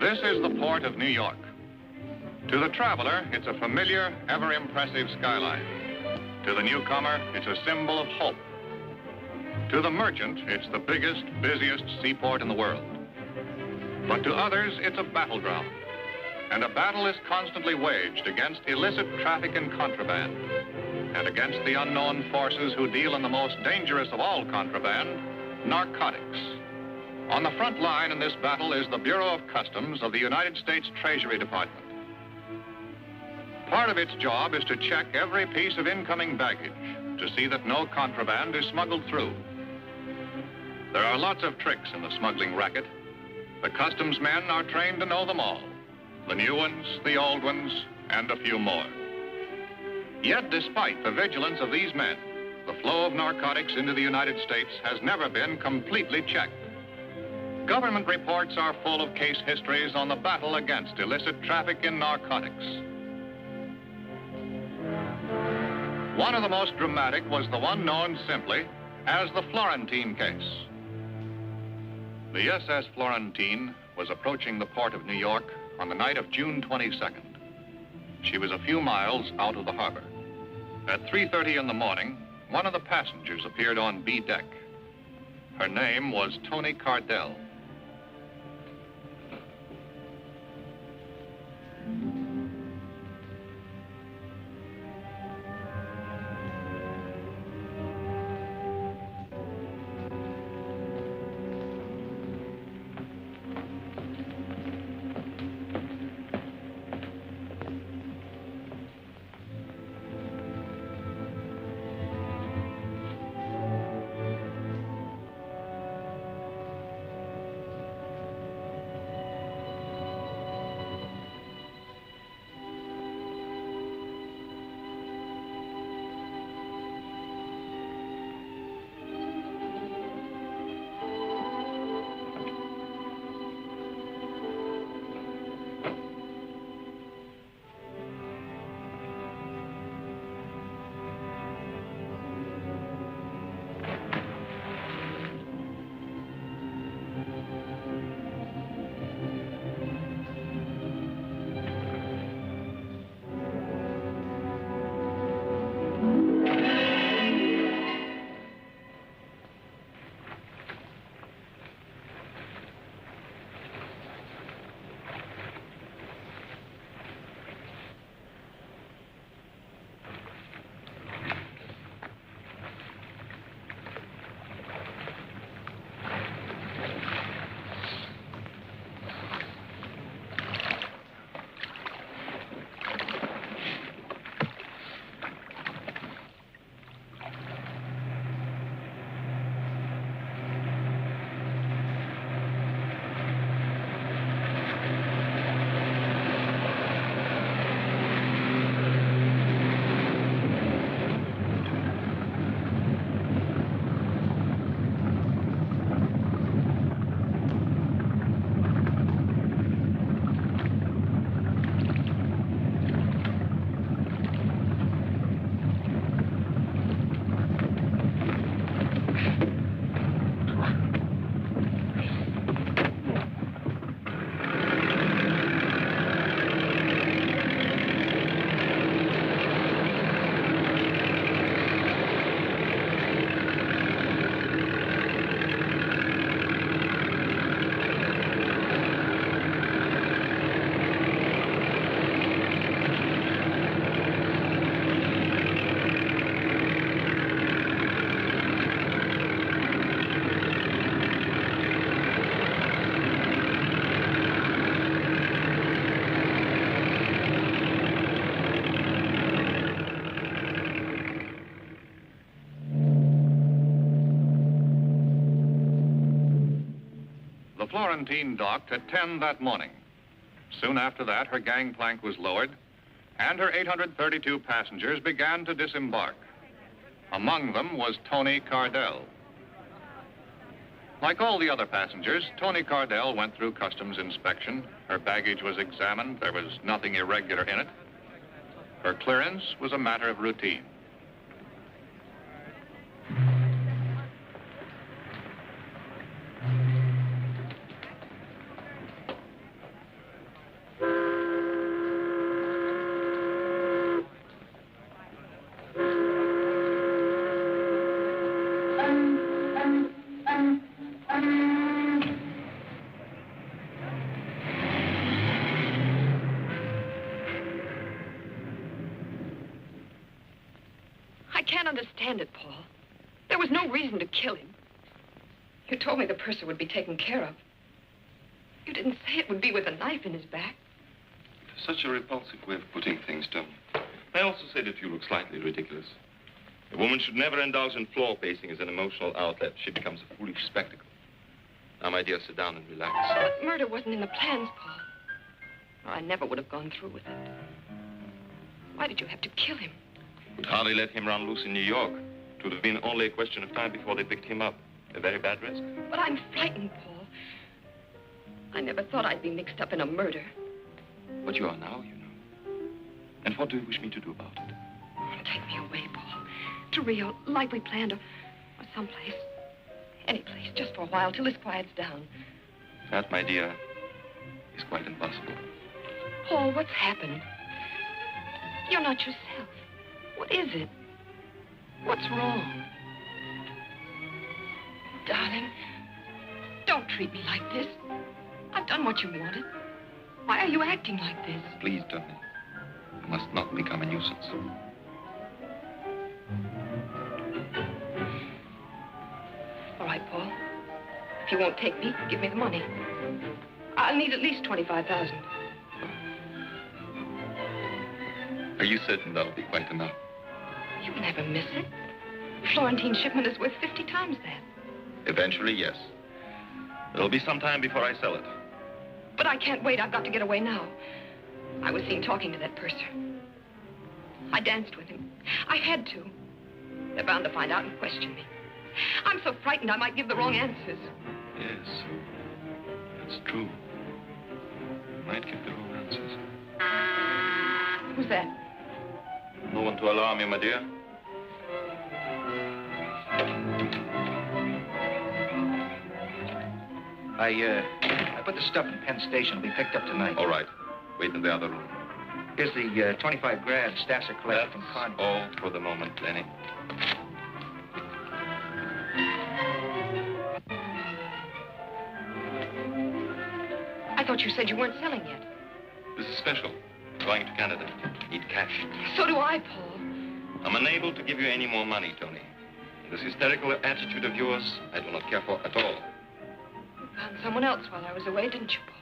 This is the port of New York. To the traveler, it's a familiar, ever-impressive skyline. To the newcomer, it's a symbol of hope. To the merchant, it's the biggest, busiest seaport in the world. But to others, it's a battleground. And a battle is constantly waged against illicit traffic in contraband and against the unknown forces who deal in the most dangerous of all contraband, narcotics. On the front line in this battle is the Bureau of Customs of the United States Treasury Department. Part of its job is to check every piece of incoming baggage to see that no contraband is smuggled through. There are lots of tricks in the smuggling racket. The customs men are trained to know them all. The new ones, the old ones, and a few more. Yet, despite the vigilance of these men, the flow of narcotics into the United States has never been completely checked. Government reports are full of case histories on the battle against illicit traffic in narcotics. One of the most dramatic was the one known simply as the Florentine case. The SS Florentine was approaching the port of New York on the night of June 22nd. She was a few miles out of the harbor. At 3:30 in the morning, one of the passengers appeared on B deck. Her name was Toni Cardell. Florentine docked at 10 that morning. Soon after that, her gangplank was lowered, and her 832 passengers began to disembark. Among them was Toni Cardell. Like all the other passengers, Toni Cardell went through customs inspection. Her baggage was examined. There was nothing irregular in it. Her clearance was a matter of routine. understand it, Paul. There was no reason to kill him. You told me the purser would be taken care of. You didn't say it would be with a knife in his back. Such a repulsive way of putting things, Toni. I also say that you look slightly ridiculous. A woman should never indulge in floor pacing as an emotional outlet. She becomes a foolish spectacle. Now, my dear, sit down and relax. But murder wasn't in the plans, Paul. Or I never would have gone through with it. Why did you have to kill him? Would hardly let him run loose in New York. It would have been only a question of time before they picked him up. A very bad risk. But I'm frightened, Paul. I never thought I'd be mixed up in a murder. But you are now, you know. And what do you wish me to do about it? Oh, take me away, Paul. To Rio, like we planned, or someplace. Any place, just for a while, till this quiets down. That, my dear, is quite impossible. Paul, what's happened? You're not yourself. What is it? What's wrong? Darling, don't treat me like this. I've done what you wanted. Why are you acting like this? Please, Toni. You must not become a nuisance. All right, Paul. If you won't take me, give me the money. I'll need at least $25,000. Are you certain that'll be quite enough? You'll never miss it. Florentine's shipment is worth 50 times that. Eventually, yes. There'll be some time before I sell it. But I can't wait. I've got to get away now. I was seen talking to that purser. I danced with him. I had to. They're bound to find out and question me. I'm so frightened I might give the wrong answers. Yes, that's true. You might give the wrong answers. Who's that? No one to alarm you, my dear. I put the stuff in Penn Station. It'll be picked up tonight. All right. Wait in the other room. Here's the 25 grand Stasser collected from Carney. All for the moment, Lenny. I thought you said you weren't selling yet. This is special. Going to Canada. Need cash. So do I, Paul. I'm unable to give you any more money, Toni. This hysterical attitude of yours, I do not care for at all. You found someone else while I was away, didn't you, Paul?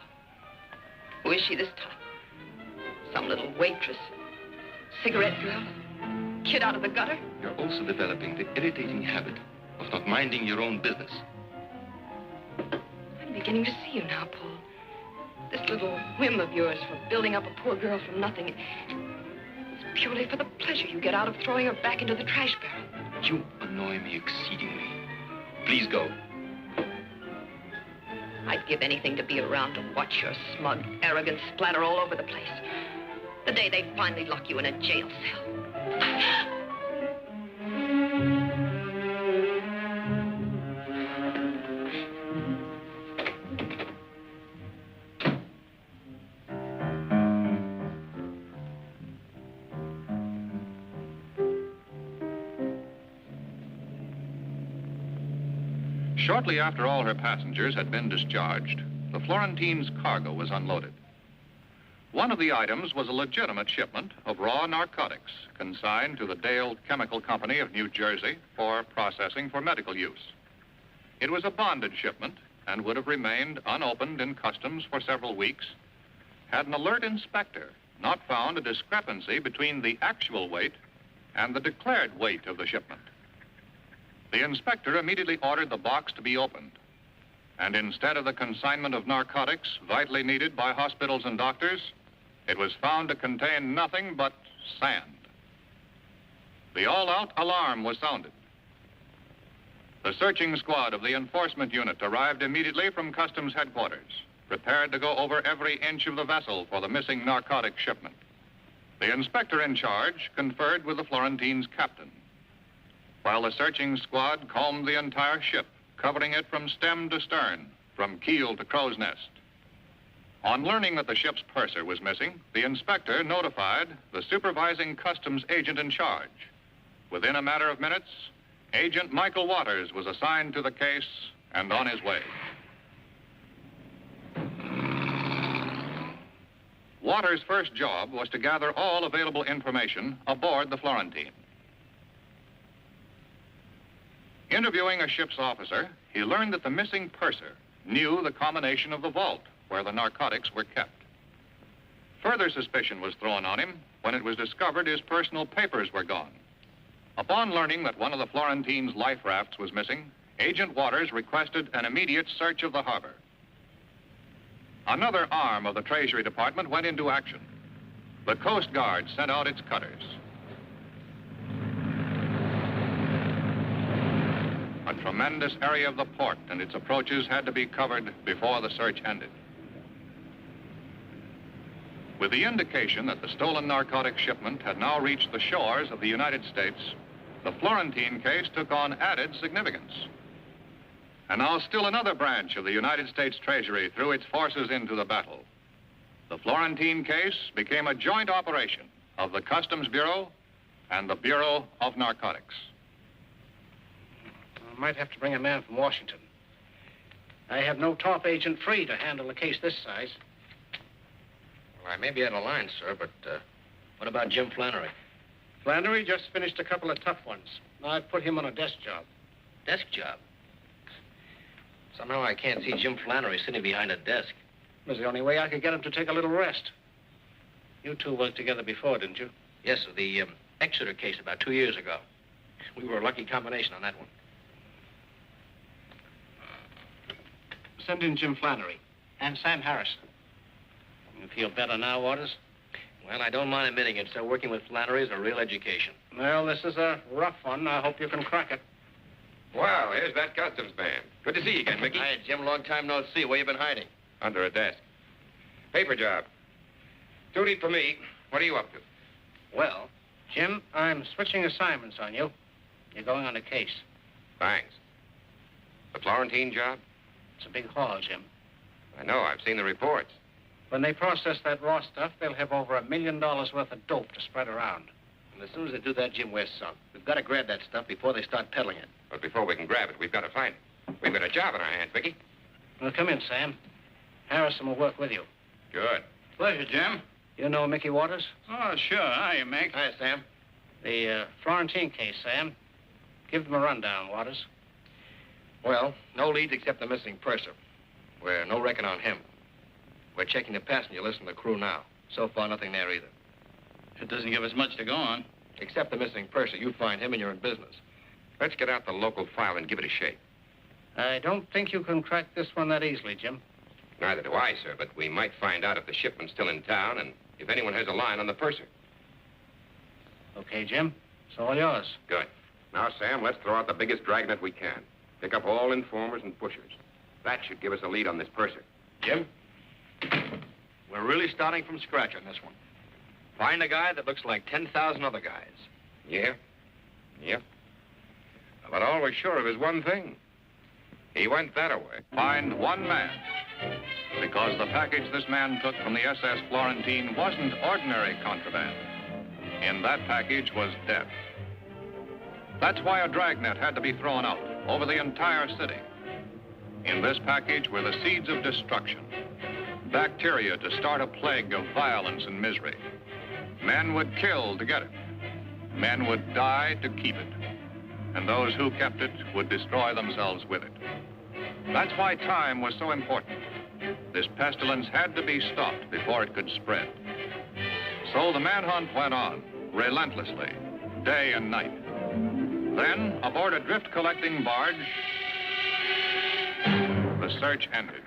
Who is she this time? Some little waitress? Cigarette girl? Kid out of the gutter? You're also developing the irritating habit of not minding your own business. I'm beginning to see you now, Paul. This little whim of yours for building up a poor girl from nothing, it's purely for the pleasure you get out of throwing her back into the trash barrel. You annoy me exceedingly. Please go. I'd give anything to be around to watch your smug arrogance splatter all over the place. The day they finally lock you in a jail cell. Shortly after all her passengers had been discharged, the Florentine's cargo was unloaded. One of the items was a legitimate shipment of raw narcotics consigned to the Dale Chemical Company of New Jersey for processing for medical use. It was a bonded shipment and would have remained unopened in customs for several weeks had an alert inspector not found a discrepancy between the actual weight and the declared weight of the shipment. The inspector immediately ordered the box to be opened, and instead of the consignment of narcotics vitally needed by hospitals and doctors, it was found to contain nothing but sand. The all-out alarm was sounded. The searching squad of the enforcement unit arrived immediately from Customs headquarters, prepared to go over every inch of the vessel for the missing narcotic shipment. The inspector in charge conferred with the Florentine's captain, while the searching squad combed the entire ship, covering it from stem to stern, from keel to crow's nest. On learning that the ship's purser was missing, the inspector notified the supervising customs agent in charge. Within a matter of minutes, Agent Michael Waters was assigned to the case and on his way. Waters' first job was to gather all available information aboard the Florentine. Interviewing a ship's officer, he learned that the missing purser knew the combination of the vault where the narcotics were kept. Further suspicion was thrown on him when it was discovered his personal papers were gone. Upon learning that one of the Florentine's life rafts was missing, Agent Waters requested an immediate search of the harbor. Another arm of the Treasury Department went into action. The Coast Guard sent out its cutters. A tremendous area of the port and its approaches had to be covered before the search ended. With the indication that the stolen narcotic shipment had now reached the shores of the United States, the Florentine case took on added significance. And now still another branch of the United States Treasury threw its forces into the battle. The Florentine case became a joint operation of the Customs Bureau and the Bureau of Narcotics. I might have to bring a man from Washington. I have no top agent free to handle a case this size. Well, I may be out of line, sir, but what about Jim Flannery? Flannery just finished a couple of tough ones. I've put him on a desk job. Desk job? Somehow I can't see Jim Flannery sitting behind a desk. It was the only way I could get him to take a little rest. You two worked together before, didn't you? Yes, sir, the Exeter case about 2 years ago. We were a lucky combination on that one. Send in Jim Flannery and Sam Harrison. You feel better now, Waters? Well, I don't mind admitting it, sir. Working with Flannery is a real education. Well, this is a rough one. I hope you can crack it. Well, here's that customs man. Good to see you again, Mickey. Hi, Jim. Long time no see. Where you been hiding? Under a desk. Paper job. Duty for me. What are you up to? Well, Jim, I'm switching assignments on you. You're going on a case. Thanks. The Florentine job? It's a big haul, Jim. I know. I've seen the reports. When they process that raw stuff, they'll have over $1 million worth of dope to spread around. And as soon as they do that, Jim, we're sunk. We've got to grab that stuff before they start peddling it. But before we can grab it, we've got to find it. We've got a job in our hands, Mickey. Well, come in, Sam. Harrison will work with you. Good. Pleasure, Jim. You know Mickey Waters? Oh, sure. Hiya, Mick. Hi, Sam. The Florentine case, Sam. Give them a rundown, Waters. Well, no leads except the missing purser. We're no reckon on him. We're checking the passenger list and the crew now. So far, nothing there either. It doesn't give us much to go on. Except the missing purser. You find him and you're in business. Let's get out the local file and give it a shake. I don't think you can crack this one that easily, Jim. Neither do I, sir, but we might find out if the shipment's still in town and if anyone has a line on the purser. Okay, Jim. It's all yours. Good. Now, Sam, let's throw out the biggest dragnet we can. Pick up all informers and pushers. That should give us a lead on this purser. Jim? We're really starting from scratch on this one. Find a guy that looks like 10,000 other guys. Yeah? Yep. But all we're sure of is one thing. He went that away. Find one man. Because the package this man took from the SS Florentine wasn't ordinary contraband. In that package was death. That's why a dragnet had to be thrown out over the entire city. In this package were the seeds of destruction. Bacteria to start a plague of violence and misery. Men would kill to get it. Men would die to keep it. And those who kept it would destroy themselves with it. That's why time was so important. This pestilence had to be stopped before it could spread. So the manhunt went on, relentlessly, day and night. Then, aboard a drift-collecting barge, the search ended.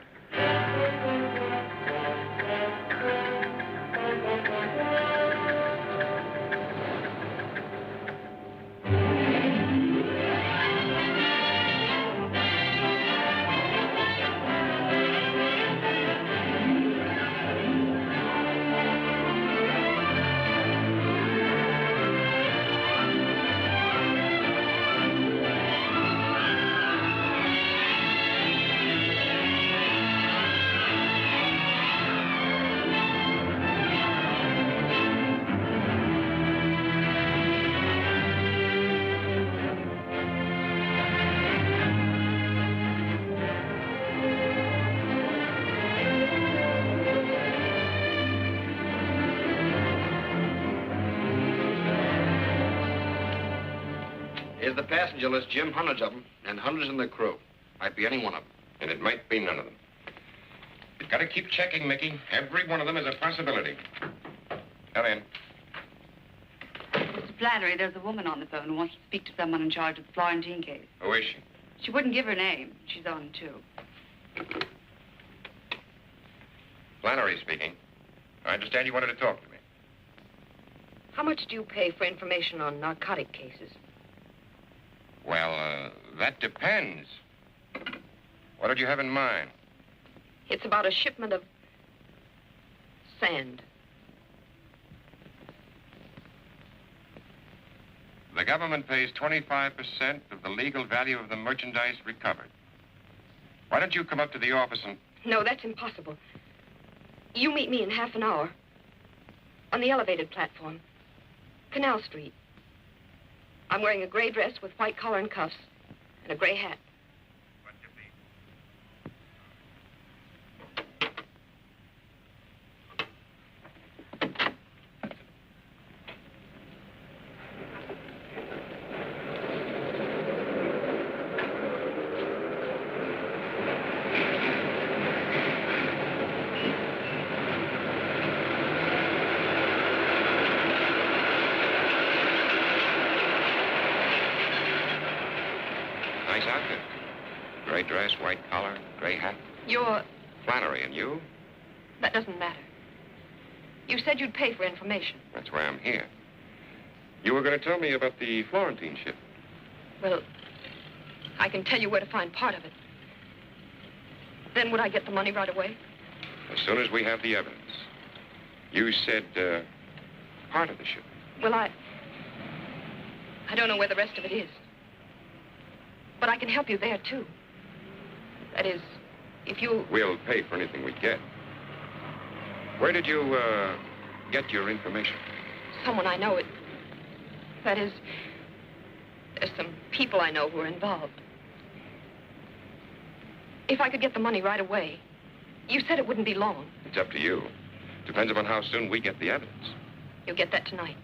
Here's the passenger list, Jim. Hundreds of them. And hundreds in the crew. Might be any one of them. And it might be none of them. You've got to keep checking, Mickey. Every one of them is a possibility. Come in. Mr. Flannery, there's a woman on the phone who wants to speak to someone in charge of the Florentine case. Who is she? She wouldn't give her name. She's on, too. Flannery speaking. I understand you wanted to talk to me. How much do you pay for information on narcotic cases? Well, that depends. What did you have in mind? It's about a shipment of sand. The government pays 25% of the legal value of the merchandise recovered. Why don't you come up to the office and... No, that's impossible. You meet me in half an hour on the elevated platform, Canal Street. I'm wearing a gray dress with white collar and cuffs and a gray hat. Nice outfit. Gray dress, white collar, gray hat. You're... Flannery, and you? That doesn't matter. You said you'd pay for information. That's why I'm here. You were going to tell me about the Florentine ship. Well, I can tell you where to find part of it. Then would I get the money right away? As soon as we have the evidence. You said, part of the ship. Well, I don't know where the rest of it is. But I can help you there, too. That is, if you... We'll pay for anything we get. Where did you, get your information? Someone I know. That is, there's some people I know who are involved. If I could get the money right away, you said it wouldn't be long. It's up to you. Depends upon how soon we get the evidence. You'll get that tonight.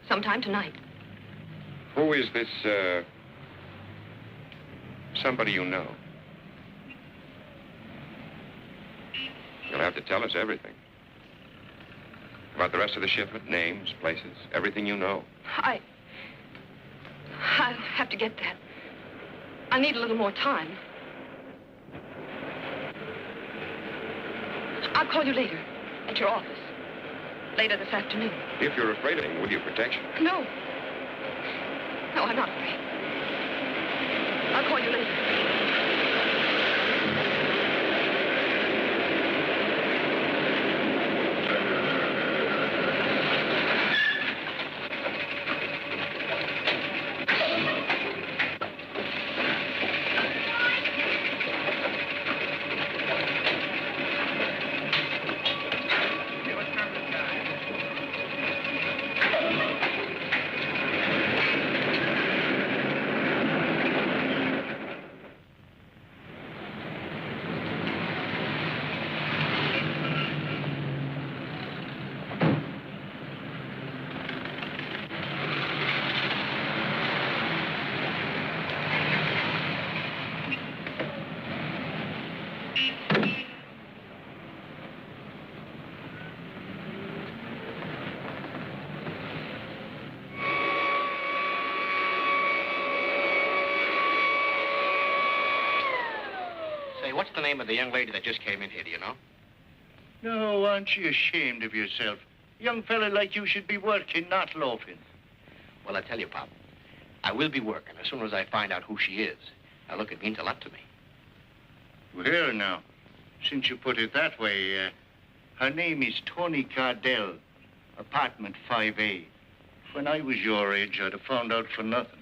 Sometime tonight. Who is this, somebody you know? You'll have to tell us everything. About the rest of the shipment, names, places, everything you know. I'll have to get that. I need a little more time. I'll call you later, at your office. Later this afternoon. If you're afraid of him, with your protection. No. No, I'm not afraid. I'll call you later. What's the name of the young lady that just came in here, do you know? No, aren't you ashamed of yourself? A young fella like you should be working, not loafing. Well, I tell you, Pop, I will be working as soon as I find out who she is. Now, look, it means a lot to me. Well, now, since you put it that way, her name is Toni Cardell, apartment 5A. When I was your age, I'd have found out for nothing.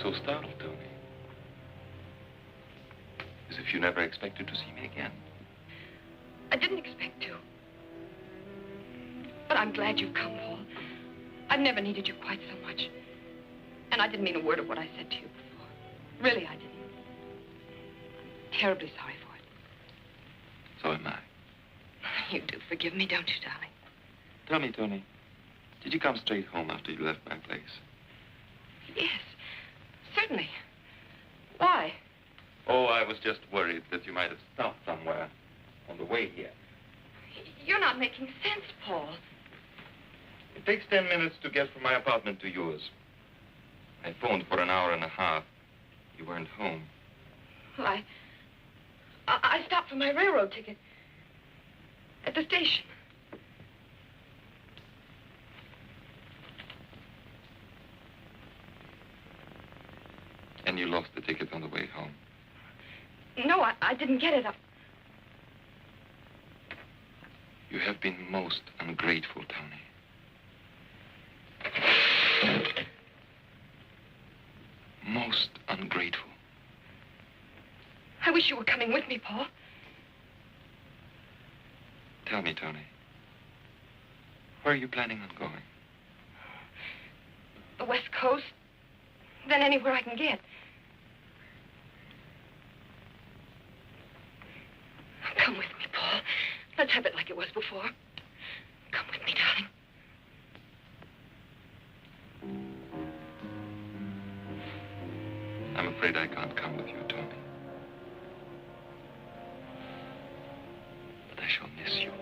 so startled, Toni. As if you never expected to see me again. I didn't expect to. But I'm glad you've come, Paul. I've never needed you quite so much. And I didn't mean a word of what I said to you before. Really, I didn't. I'm terribly sorry for it. So am I. You do forgive me, don't you, darling? Tell me, Toni, did you come straight home after you left my place? Yes, certainly. Why? Oh, I was just worried that you might have stopped somewhere on the way here. You're not making sense, Paul. It takes 10 minutes to get from my apartment to yours. I phoned for an hour and a half. You weren't home. Well, I stopped for my railroad ticket at the station. And you lost the ticket on the way home. No, I didn't get it. You have been most ungrateful, Toni. Most ungrateful. I wish you were coming with me, Paul. Tell me, Toni, where are you planning on going? The West Coast, then anywhere I can get. Come with me, Paul. Let's have it like it was before. Come with me, darling. I'm afraid I can't come with you, Toni. But I shall miss you.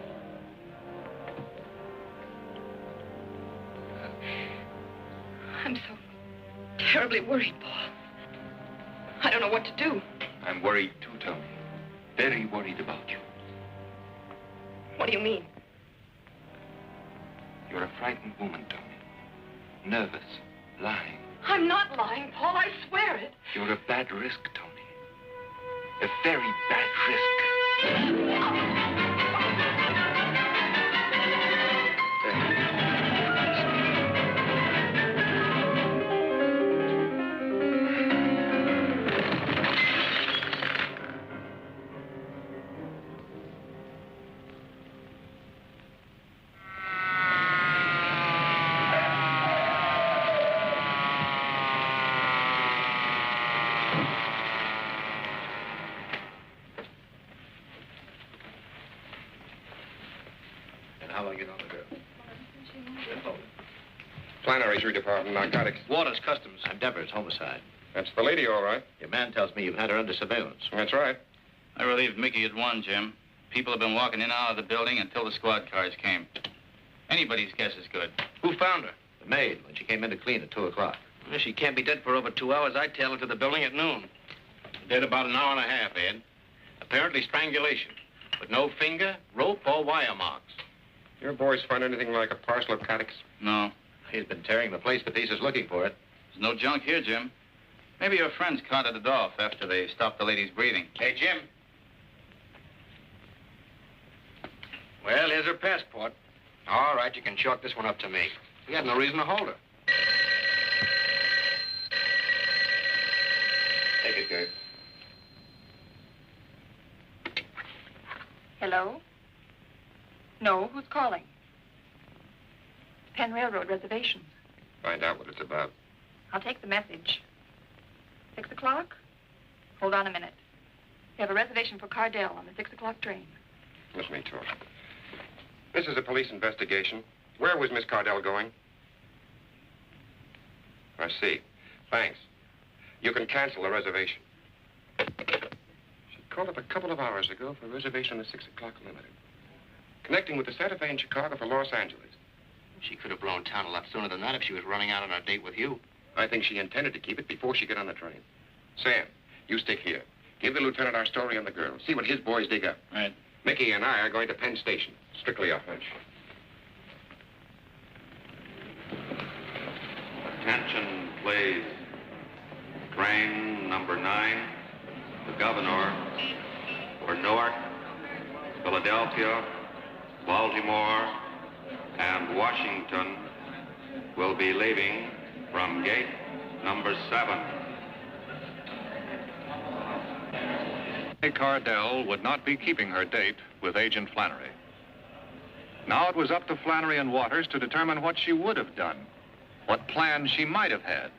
I'm so terribly worried, Paul. I don't know what to do. I'm worried too, Toni. Very worried about you. What do you mean? You're a frightened woman, Toni. Nervous, lying. I'm not lying, Paul. I swear it. You're a bad risk, Toni. A very bad risk. Flannery's your department, narcotics. Waters, Customs. I'm Dever's, homicide. That's the lady, all right. Your man tells me you've had her under surveillance. That's right. I relieved Mickey at 1, Jim. People have been walking in and out of the building until the squad cars came. Anybody's guess is good. Who found her? The maid, when she came in to clean at 2 o'clock. Well, she can't be dead for over 2 hours. I tailed her to the building at noon. Dead about an hour and a half, Ed. Apparently strangulation. But no finger, rope, or wire marks. Your boys find anything like a parcel of narcotics? No. He's been tearing the place to pieces looking for it. There's no junk here, Jim. Maybe your friends carted it off after they stopped the lady's breathing. Hey, Jim. Well, here's her passport. All right, you can chalk this one up to me. We had no reason to hold her. Take it, Gabe. Hello? No, who's calling? Penn Railroad reservation. Find out what it's about. I'll take the message. 6 o'clock? Hold on a minute. We have a reservation for Cardell on the 6 o'clock train. Let me talk. This is a police investigation. Where was Miss Cardell going? I see. Thanks. You can cancel the reservation. She called up a couple of hours ago for a reservation on the 6 o'clock limited. Connecting with the Santa Fe in Chicago for Los Angeles. She could have blown town a lot sooner than that if she was running out on a date with you. I think she intended to keep it before she got on the train. Sam, you stick here. Give the lieutenant our story on the girl. See what his boys dig up. Right. Mickey and I are going to Penn Station. Strictly a hunch. Attention, please. Train number 9, the Governor, for Newark, Philadelphia, Baltimore, and Washington will be leaving from gate number 7. Dolly Cardell would not be keeping her date with Agent Flannery. Now it was up to Flannery and Waters to determine what she would have done, what plans she might have had.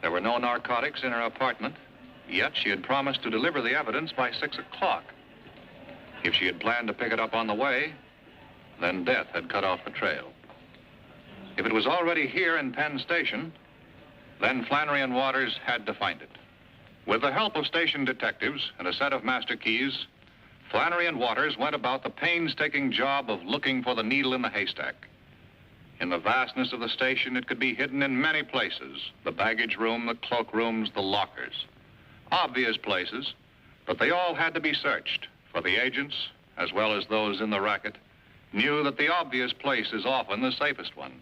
There were no narcotics in her apartment, yet she had promised to deliver the evidence by 6 o'clock. If she had planned to pick it up on the way, then death had cut off the trail. If it was already here in Penn Station, then Flannery and Waters had to find it. With the help of station detectives and a set of master keys, Flannery and Waters went about the painstaking job of looking for the needle in the haystack. In the vastness of the station, it could be hidden in many places: the baggage room, the cloak rooms, the lockers. Obvious places, but they all had to be searched, for the agents, as well as those in the racket, knew that the obvious place is often the safest one.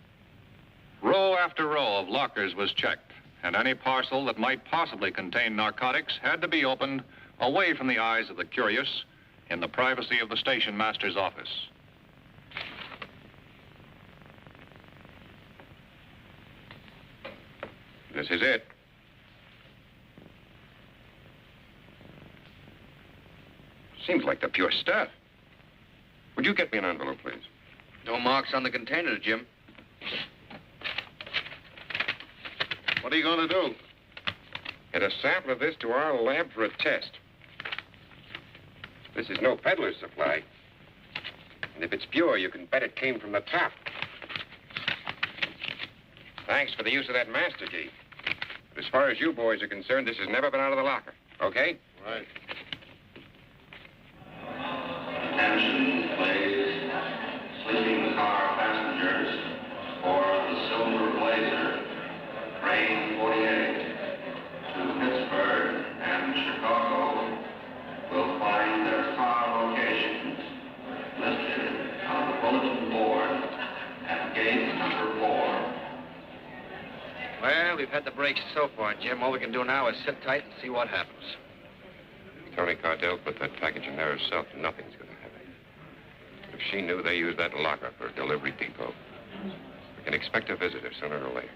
Row after row of lockers was checked, and any parcel that might possibly contain narcotics had to be opened away from the eyes of the curious in the privacy of the station master's office. This is it. Seems like the pure stuff. Would you get me an envelope, please? No marks on the container, Jim. What are you going to do? Get a sample of this to our lab for a test. This is no peddler's supply. And if it's pure, you can bet it came from the top. Thanks for the use of that master key. But as far as you boys are concerned, this has never been out of the locker. Okay? Right. Attention, please. Sleeping car passengers for the Silver Blazer, train 48 to Pittsburgh and Chicago will find their car locations listed on the bulletin board at gate number 4. Well, we've had the breaks so far, Jim. All we can do now is sit tight and see what happens. Toni Cardell put that package in there herself. Nothing's going to happen. If she knew they used that locker for a delivery depot, we can expect a visitor sooner or later.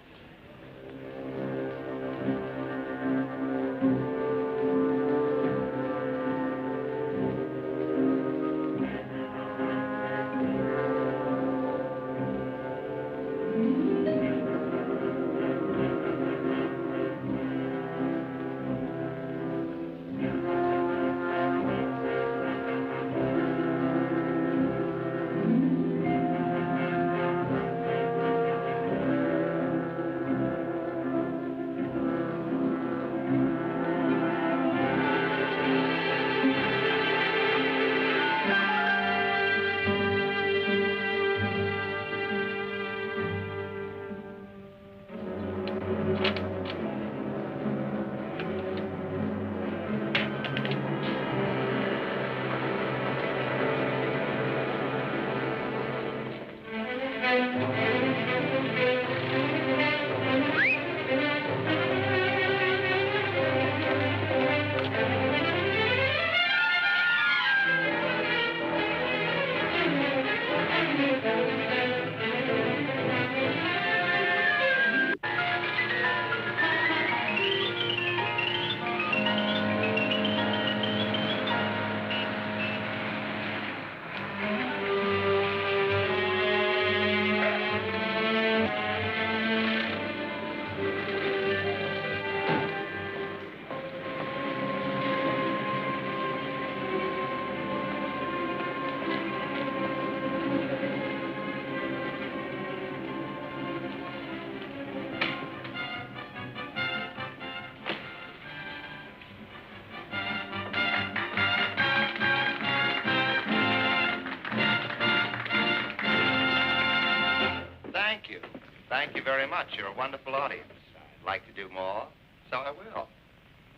Thank you very much. You're a wonderful audience. I'd like to do more, so I will.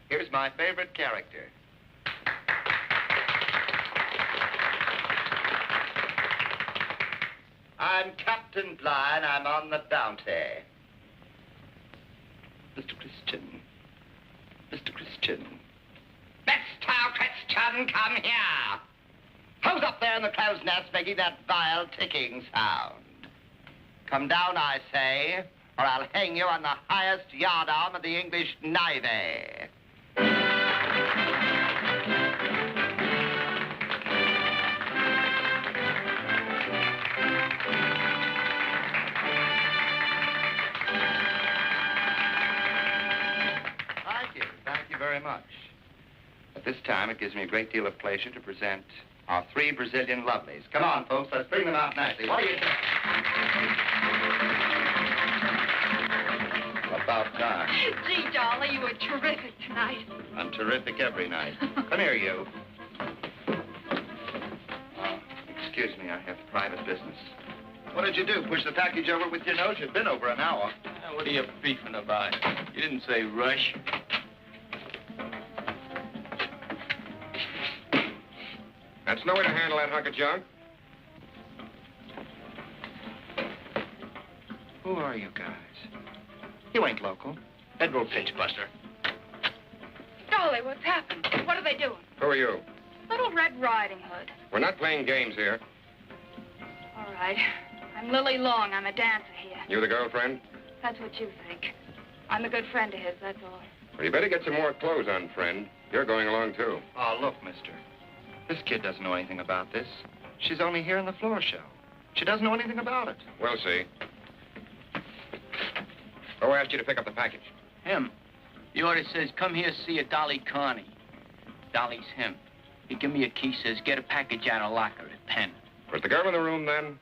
Here's my favorite character. I'm Captain Blind. I'm on the bounty. Mr. Christian. Mr. Christian. Mr. Christian, come here. Who's up there in the crow's nest making that vile ticking sound? Come down, I say, or I'll hang you on the highest yardarm of the English Navy. At this time, it gives me a great deal of pleasure to present our 3 Brazilian lovelies. Come on, folks, let's bring them out nicely. What do you think? About time. Gee, Dolly, you were terrific tonight. I'm terrific every night. Come here, you. Excuse me, I have private business. What did you do? Push the package over with your nose? You've been over an hour. What are you beefing about? You didn't say rush. That's no way to handle that hunk of junk. Who are you guys? You ain't local. Federal pinch buster. Dolly, what's happened? What are they doing? Who are you? Little Red Riding Hood. We're not playing games here. All right. I'm Lili Long. I'm a dancer here. You the girlfriend? That's what you think. I'm a good friend of his, that's all. Well, you better get some more clothes on, friend. You're going along, too. Oh, look, mister. This kid doesn't know anything about this. She's only here in the floor show. She doesn't know anything about it. We'll see. Who asked you to pick up the package? Him. The order says, come here, see a Dolly Carney. Dolly's him. He give me a key, says, get a package out of locker at Penn. Was the girl in the room then?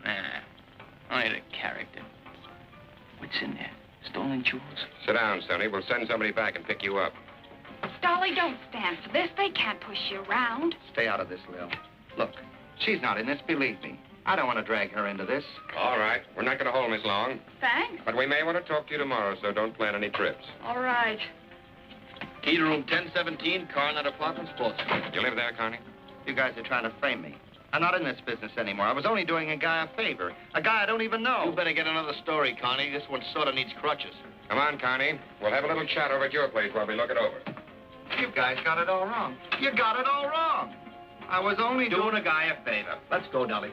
Nah, only the character. What's in there? Stolen jewels? Sit down, Sonny. We'll send somebody back and pick you up. Dolly, don't stand for this. They can't push you around. Stay out of this, Lil. Look, she's not in this, believe me. I don't want to drag her into this. All right. We're not going to hold Miss Long. Thanks. But we may want to talk to you tomorrow, so don't plan any trips. All right. Key to room 1017, Coronet Apartment, Sports. You live there, Connie? You guys are trying to frame me. I'm not in this business anymore. I was only doing a guy a favor. A guy I don't even know. You better get another story, Connie. This one sort of needs crutches. Come on, Connie. We'll have a little chat over at your place while we look it over. You guys got it all wrong. You got it all wrong. I was only Doing a guy a favor. Let's go, Dolly.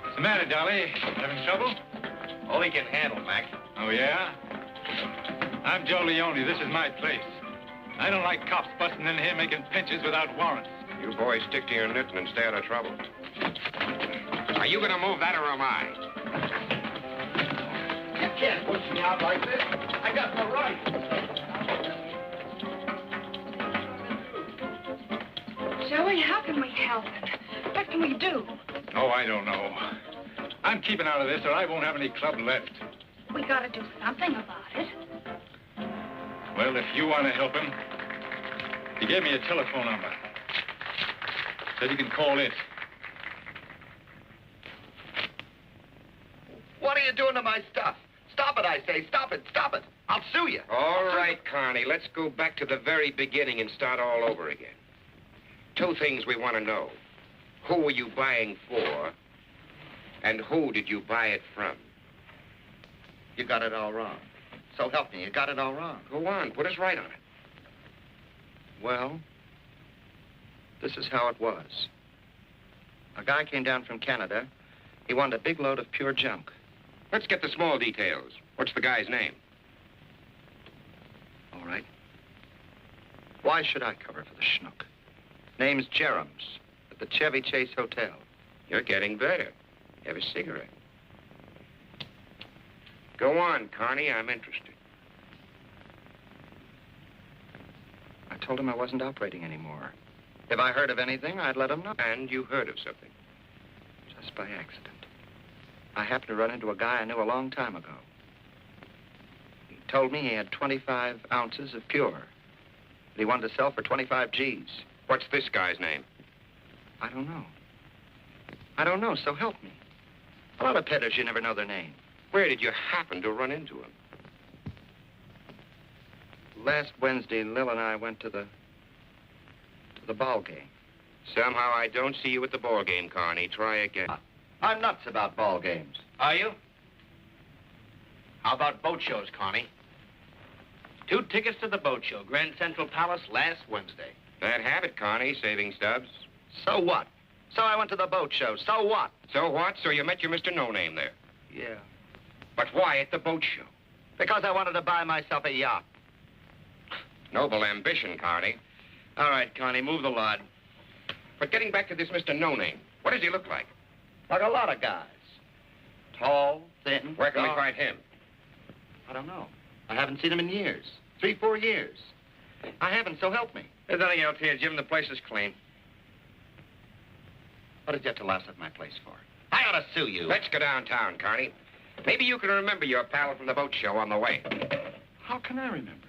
What's the matter, Dolly? Having trouble? All he can handle, Mac. Oh, yeah? I'm Joe Leone. This is my place. I don't like cops busting in here making pinches without warrants. You boys stick to your knitting and stay out of trouble. Are you going to move that or am I? You can't push me out like this. I got no right. Joey, how can we help him? What can we do? Oh, I don't know. I'm keeping out of this or I won't have any club left. We gotta do something about it. Well, if you want to help him, he gave me a telephone number. Said you can call it. What are you doing to my stuff? Stop it, I say. Stop it. Stop it. I'll sue you. All right, Connie. Let's go back to the very beginning and start all over again. 2 things we want to know. Who were you buying for? And who did you buy it from? You got it all wrong. So help me, you got it all wrong. Go on, put us right on it. Well, this is how it was. A guy came down from Canada. He wanted a big load of pure junk. Let's get the small details. What's the guy's name? All right. Why should I cover for the schnook? Name's Jerems, at the Chevy Chase Hotel. You're getting better. Have a cigarette. Go on, Connie. I'm interested. I told him I wasn't operating anymore. If I heard of anything, I'd let him know. And you heard of something. Just by accident. I happened to run into a guy I knew a long time ago. He told me he had 25 ounces of pure that he wanted to sell for 25 G's. What's this guy's name? I don't know. I don't know, so help me. A lot of peddlers, you never know their name. Where did you happen to run into him? Last Wednesday, Lil and I went to the ball game. Somehow I don't see you at the ball game, Carney. Try again. I'm nuts about ball games. Are you? How about boat shows, Connie? 2 tickets to the boat show, Grand Central Palace, last Wednesday. That habit, Connie, saving stubs. So what? So I went to the boat show. So what? So what? So you met your Mr. No-Name there. Yeah. But why at the boat show? Because I wanted to buy myself a yacht. Noble ambition, Carney. All right, Connie, move the lot. But getting back to this Mr. No-Name, what does he look like? Like a lot of guys. Tall, thin. Where can we find him? I don't know. I haven't seen him in years. 3, 4 years. I haven't, so help me. There's nothing else here, Jim. The place is clean. What did you have to louse up my place for? I ought to sue you. Let's go downtown, Carney. Maybe you can remember your pal from the boat show on the way. How can I remember him?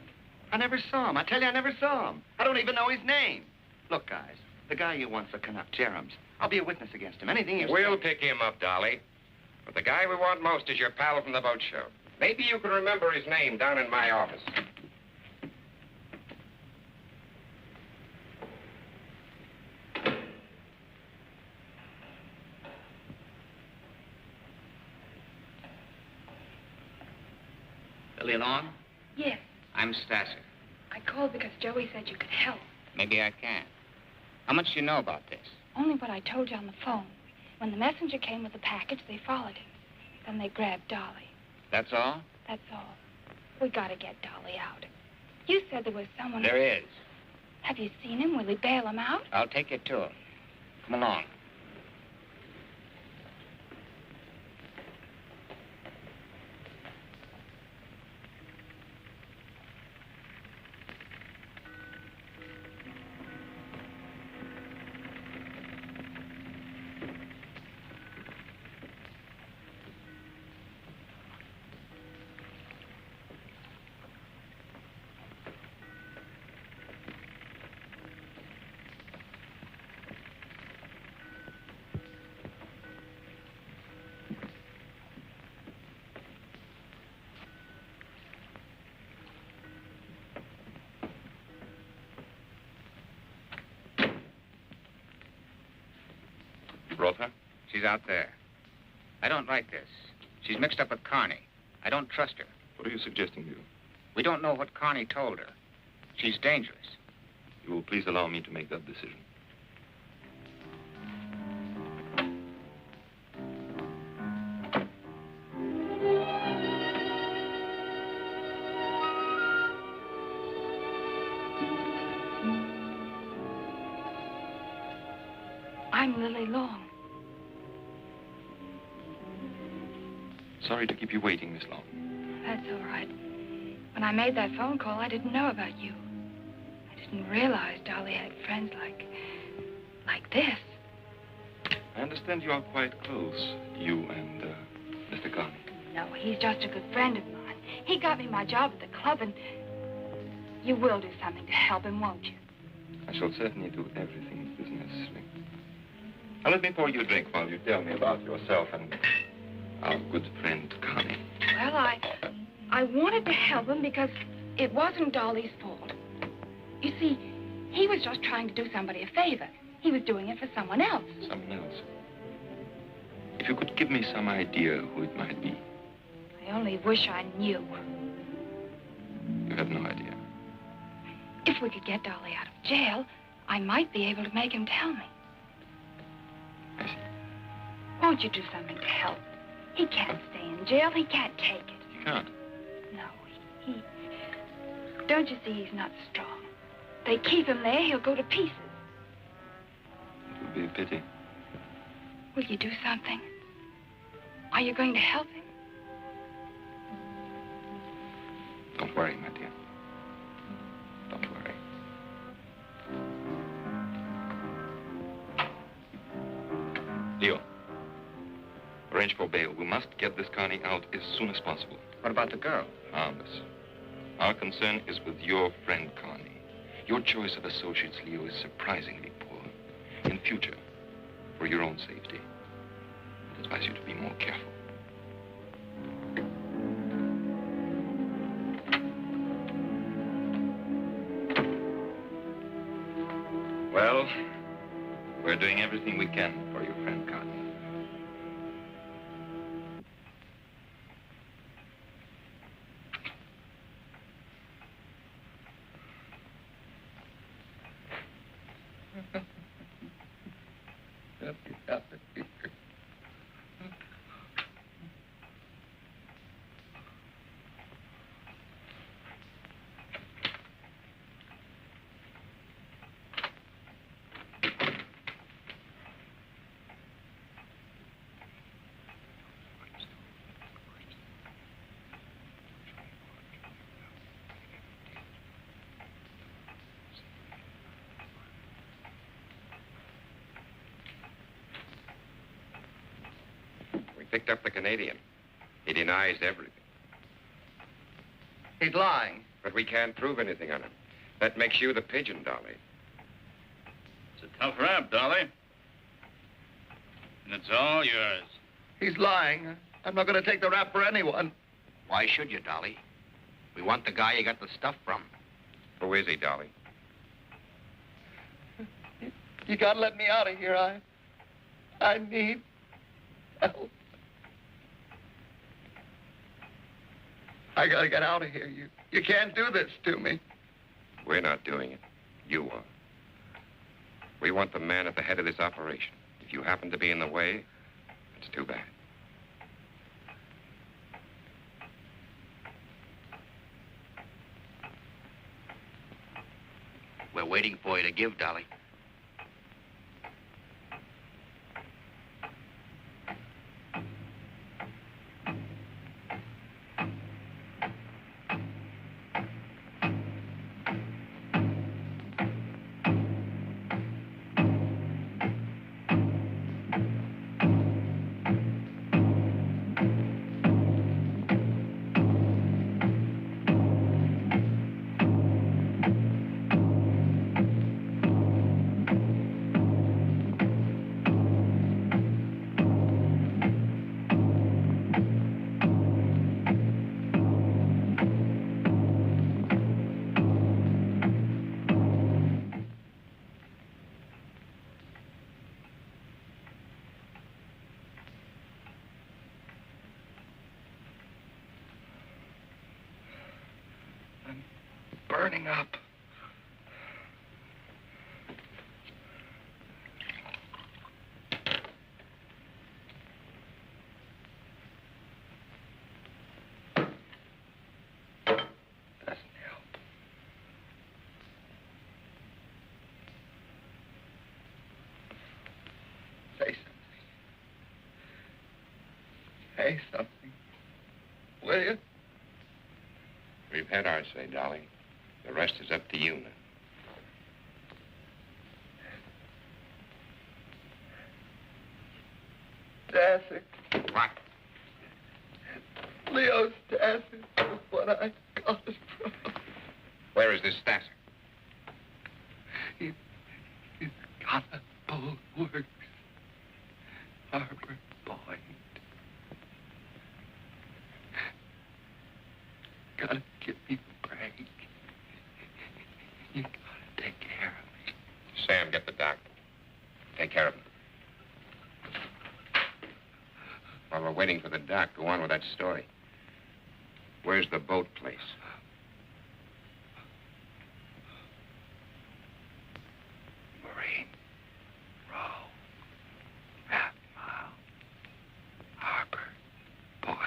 I never saw him. I tell you, I never saw him. I don't even know his name. Look, guys, the guy you want for Canuck, Jerem's, I'll be a witness against him. Anything you We'll pick him up, Dolly. But the guy we want most is your pal from the boat show. Maybe you can remember his name down in my office. Lili Long? Yes. I'm Stasser. I called because Joey said you could help. Maybe I can. How much do you know about this? Only what I told you on the phone. When the messenger came with the package, they followed him. Then they grabbed Dolly. That's all? That's all. We gotta get Dolly out. You said there was someone... There is. Have you seen him? Will he bail him out? I'll take you to him. Come along. Brought her? She's out there. I don't like this. She's mixed up with Carney. I don't trust her. What are you suggesting, Bill? We don't know what Carney told her. She's dangerous. You will please allow me to make that decision. I'm Lili Long. Sorry to keep you waiting this long. That's all right. When I made that phone call, I didn't know about you. I didn't realize Dolly had friends like this. I understand you are quite close, you and Mr. Carney. No, he's just a good friend of mine. He got me my job at the club, and you will do something to help him, won't you? I shall certainly do everything that is necessary. Now, let me pour you a drink while you tell me about yourself and our good friend, Carney. Well, I wanted to help him because it wasn't Dolly's fault. You see, he was just trying to do somebody a favor. He was doing it for someone else. Someone else? If you could give me some idea who it might be. I only wish I knew. You have no idea. If we could get Dolly out of jail, I might be able to make him tell me. I see. Won't you do something to help? He can't stay in jail. He can't take it. You can't? No, he... Don't you see he's not strong? They keep him there, he'll go to pieces. It would be a pity. Will you do something? Are you going to help him? Don't worry, my dear. Don't worry. Leo, arrange for bail. We must get this Carney out as soon as possible. What about the girl? Harmless. Our concern is with your friend, Carney. Your choice of associates, Leo, is surprisingly poor. In future, for your own safety, I advise you to be more careful. Well, we're doing everything we can for your friend, Carney. picked up the Canadian. He denies everything. He's lying. But we can't prove anything on him. That makes you the pigeon, Dolly. It's a tough rap, Dolly. And it's all yours. He's lying. I'm not going to take the rap for anyone. Why should you, Dolly? We want the guy you got the stuff from. Who is he, Dolly? You got to let me out of here. I need help. I got to get out of here. You can't do this to me. We're not doing it. You are. We want the man at the head of this operation. If you happen to be in the way, it's too bad. We're waiting for you to give, Dolly. Burning up. Doesn't help. Say something. Say something. Will you? We've had our say, Dolly. The rest is up to you now. Stasser. What? Leo Stasser is what I got it from. Where is this Stasser? He's got a bulwarks. Harbor Point. Gotta give me a break. You gotta take care of me. Sam, get the doctor. Take care of him. While we're waiting for the doc, go on with that story. Where's the boat place? Marine Row. Half Mile. Harbor Point.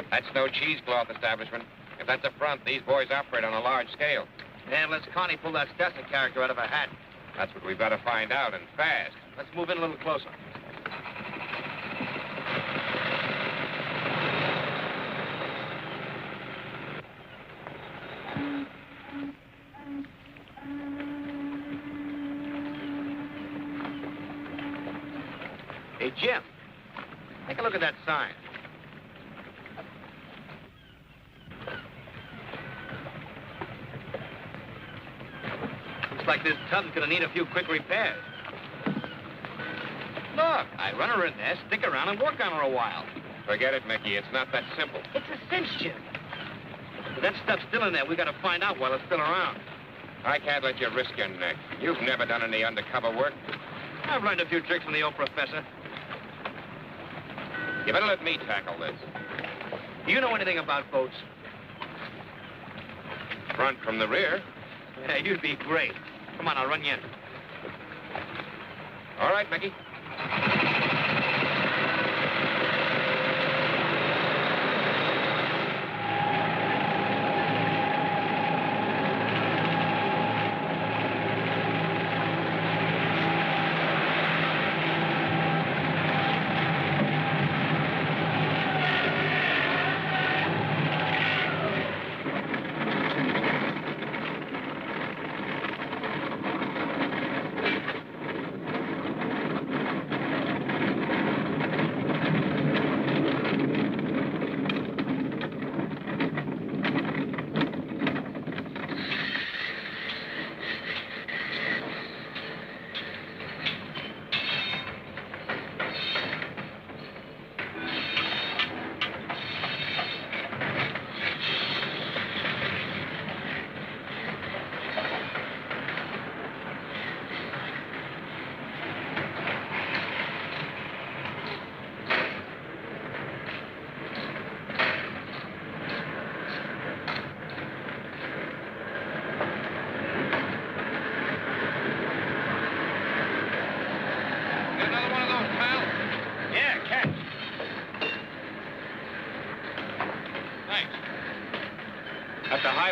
That's no cheesecloth establishment. If that's a front, these boys operate on a large scale. Yeah, unless Connie pulled that Stasser character out of her hat. That's what we've got to find out, and fast. Let's move in a little closer. Hey, Jim, take a look at that sign. Looks like this tub's gonna need a few quick repairs. Look, I'd run her in there, stick around, and work on her a while. Forget it, Mickey. It's not that simple. It's a cinch, Jim. If that stuff's still in there, we gotta find out while it's still around. I can't let you risk your neck. You've never done any undercover work. I've learned a few tricks from the old professor. You better let me tackle this. Do you know anything about boats? Front from the rear. Yeah, you'd be great. Come on, I'll run you in. All right, Mickey.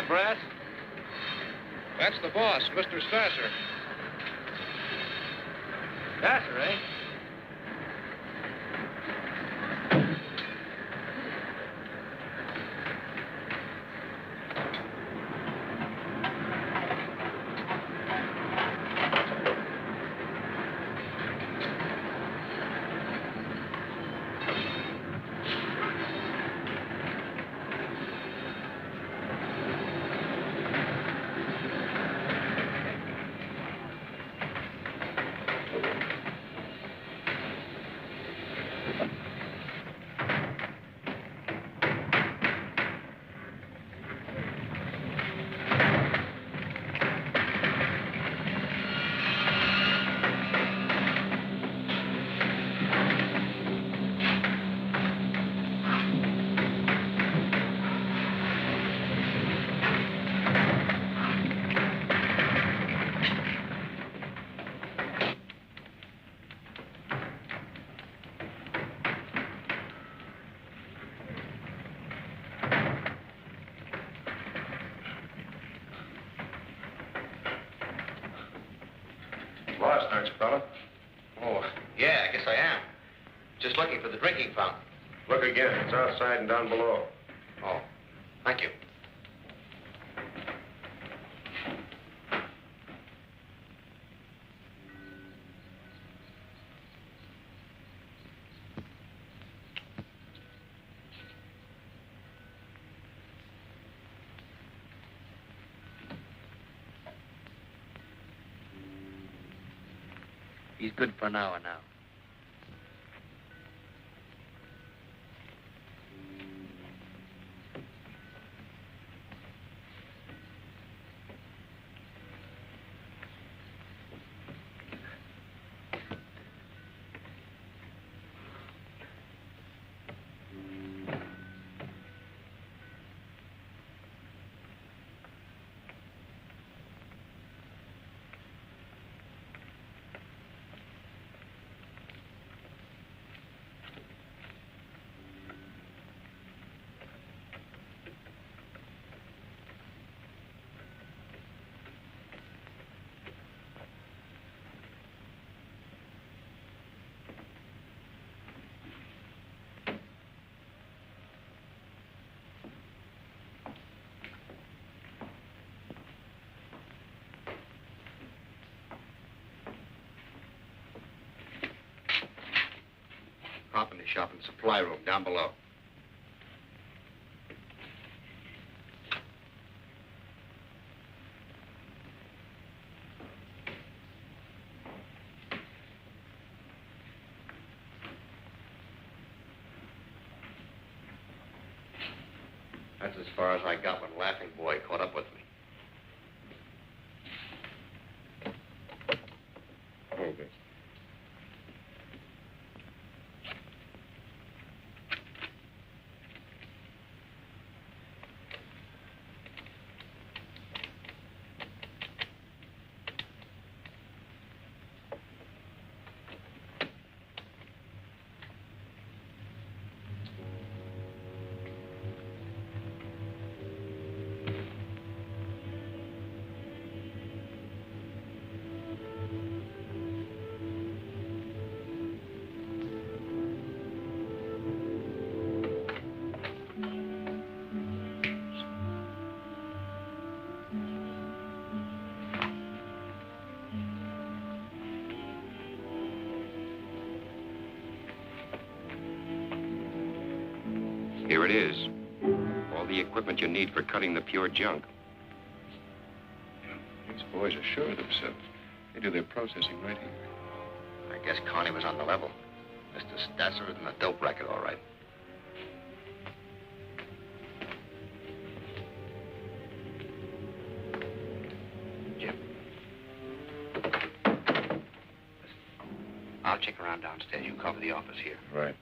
that, Brass? That's the boss, Mr. Stasser. Stasser, eh? Lost, aren't you, fella? Oh, yeah, I guess I am. Just looking for the drinking fountain. Look again. It's outside and down below. Oh, thank you. He's good for an hour now. Company shop and supply room down below. That's as far as I got when Laughing Boy caught up with me. Hold it. Here it is. All the equipment you need for cutting the pure junk. These boys are sure of themselves. They do their processing right here. I guess Carney was on the level. Mr. Stasser is in the dope racket, all right. Jim. Listen, I'll check around downstairs. You cover the office here. Right.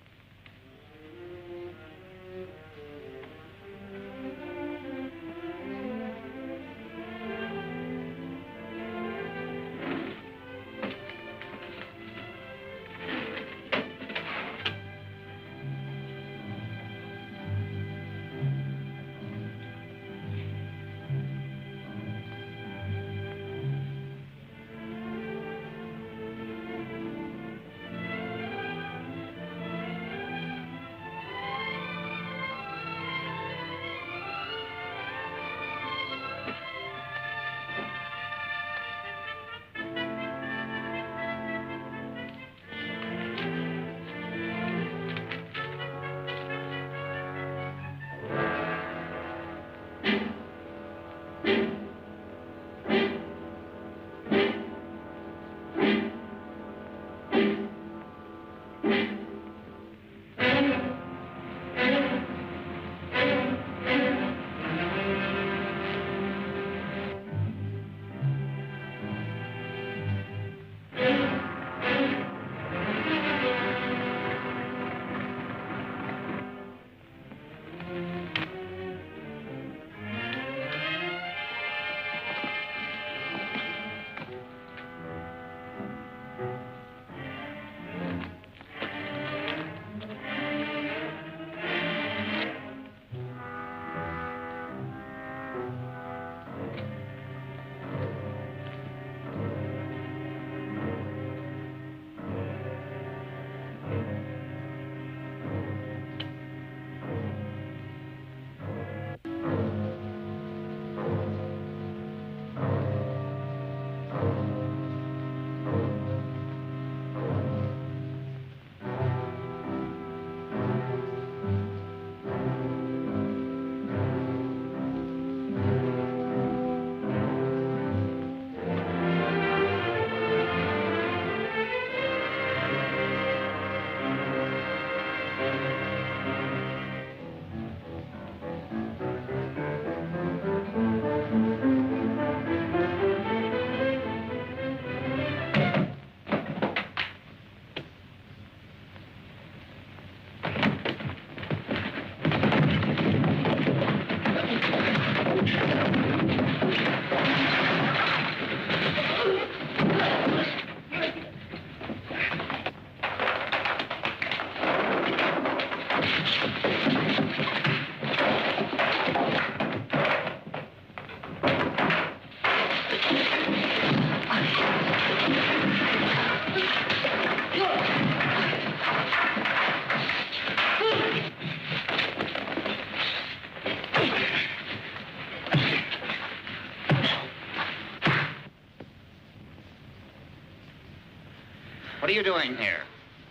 What are you doing here?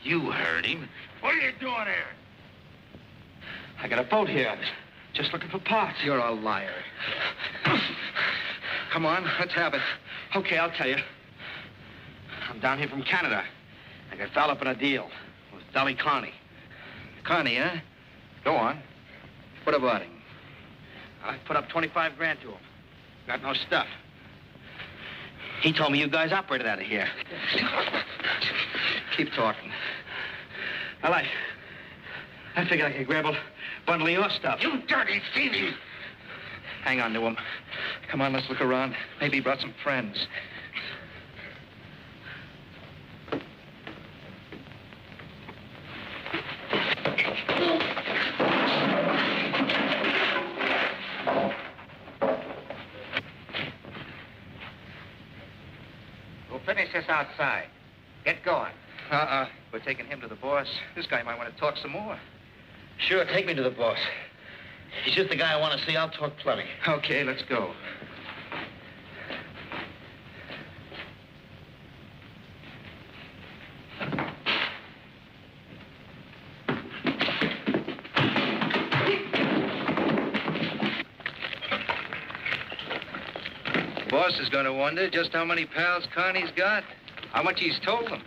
You heard him. What are you doing here? I got a boat here. Just looking for parts. You're a liar. Come on, let's have it. Okay, I'll tell you. I'm down here from Canada. I got fouled up in a deal with Dolly Carney. Carney, huh? Go on. What about him? I put up 25 grand to him. Got no stuff. He told me you guys operated out of here. Keep talking. Well, I figured I could grab a bundle of your stuff. You dirty thieving! Hang on to him. Come on, let's look around. Maybe he brought some friends. We'll finish this outside. Get going. We're taking him to the boss. This guy might want to talk some more. Sure, take me to the boss. He's just the guy I want to see. I'll talk plenty. Okay, let's go. The boss is going to wonder just how many pals Carney's got, how much he's told them.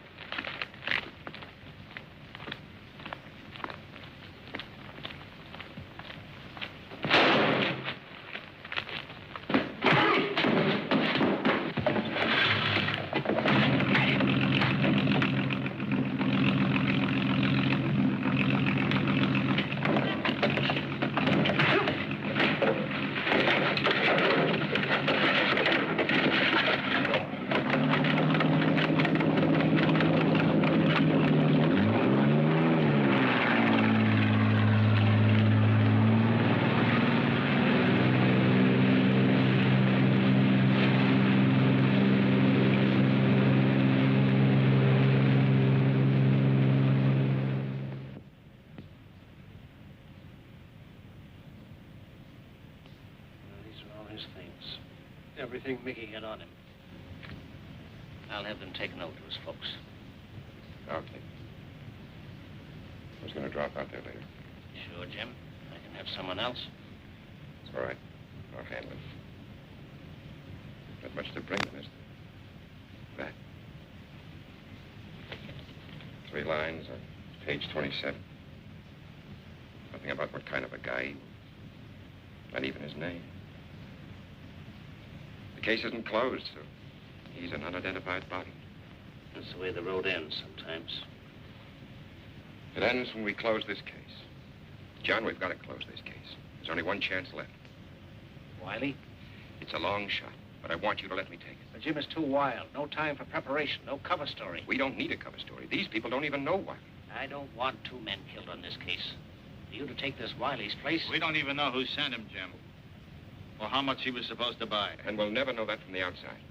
Everything Mickey had on him. I'll have them taken over to his folks. Okay. I was going to drop out there later. Sure, Jim. I can have someone else. It's all right. I'll handle it. Not much to bring them, is there? That. 3 lines on page 27. Nothing about what kind of a guy he was. Not even his name. The case isn't closed, so he's an unidentified body. That's the way the road ends sometimes. It ends when we close this case. John, we've got to close this case. There's only one chance left. Wiley? It's a long shot, but I want you to let me take it. But Jim is too wild. No time for preparation. No cover story. We don't need a cover story. These people don't even know Wiley. I don't want 2 men killed on this case. For you to take this Wiley's place... We don't even know who sent him, Jim. Or how much he was supposed to buy. And we'll never know that from the outside.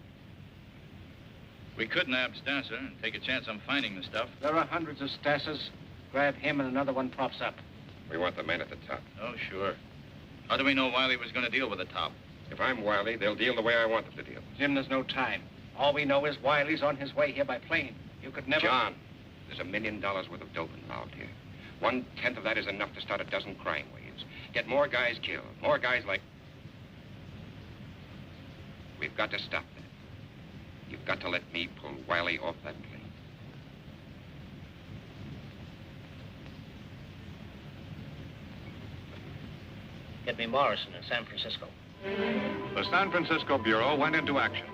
We could nab Stasser and take a chance on finding the stuff. There are hundreds of Stassers. Grab him and another one pops up. We want the man at the top. Oh, sure. How do we know Wiley was going to deal with the top? If I'm Wiley, they'll deal the way I want them to deal. Jim, there's no time. All we know is Wiley's on his way here by plane. You could never... John, there's $1 million worth of dope involved here. 1/10 of that is enough to start a dozen crime waves. Get more guys killed. More guys like... We've got to stop that. You've got to let me pull Wiley off that plane. Get me Morrison in San Francisco. The San Francisco Bureau went into action.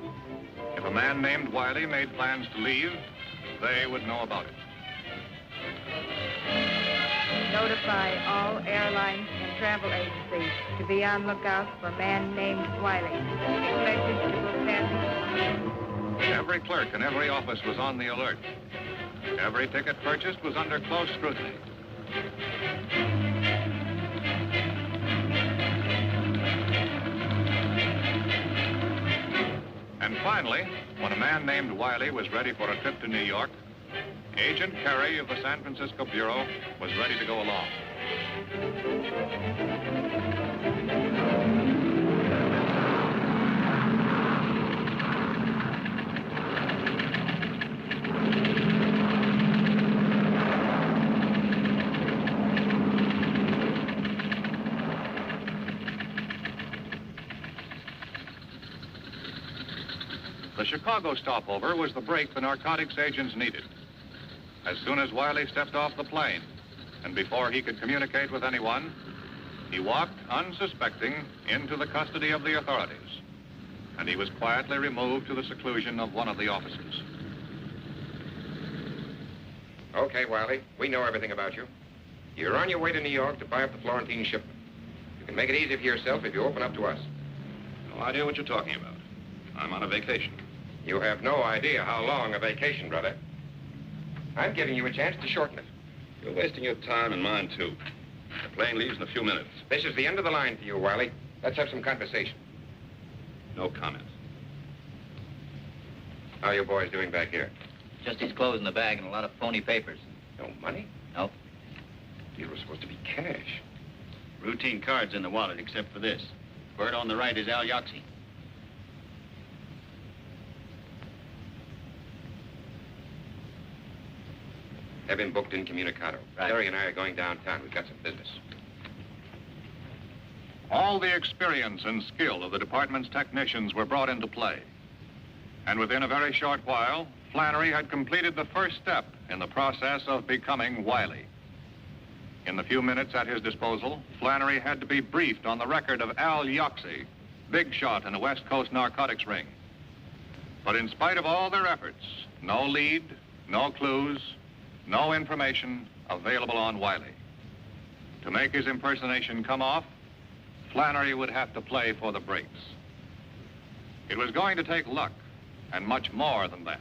If a man named Wiley made plans to leave, they would know about it. Notify all airlines and travel agencies to be on lookout for a man named Wiley. Expected to book passengers. Every clerk in every office was on the alert. Every ticket purchased was under close scrutiny. And finally, when a man named Wiley was ready for a trip to New York, Agent Carey of the San Francisco Bureau was ready to go along. The Chicago stopover was the break the narcotics agents needed. As soon as Wiley stepped off the plane, and before he could communicate with anyone, he walked, unsuspecting, into the custody of the authorities. And he was quietly removed to the seclusion of one of the offices. Okay, Wiley, we know everything about you. You're on your way to New York to buy up the Florentine shipment. You can make it easy for yourself if you open up to us. No idea what you're talking about. I'm on a vacation. You have no idea how long a vacation, brother. I'm giving you a chance to shorten it. You're wasting your time and mine, too. The plane leaves in a few minutes. This is the end of the line for you, Wiley. Let's have some conversation. No comment. How are you boys doing back here? Just his clothes in the bag and a lot of phony papers. No money? No. These were supposed to be cash. Routine cards in the wallet, except for this. Word on the right is Al Yoxie. Have him booked incommunicado. Right. Terry and I are going downtown. We've got some business. All the experience and skill of the department's technicians were brought into play. And within a very short while, Flannery had completed the first step in the process of becoming Wiley. In the few minutes at his disposal, Flannery had to be briefed on the record of Al Yoxie, big shot in the West Coast narcotics ring. But in spite of all their efforts, no lead, no clues, no information available on Wiley. To make his impersonation come off, Flannery would have to play for the breaks. It was going to take luck, and much more than that.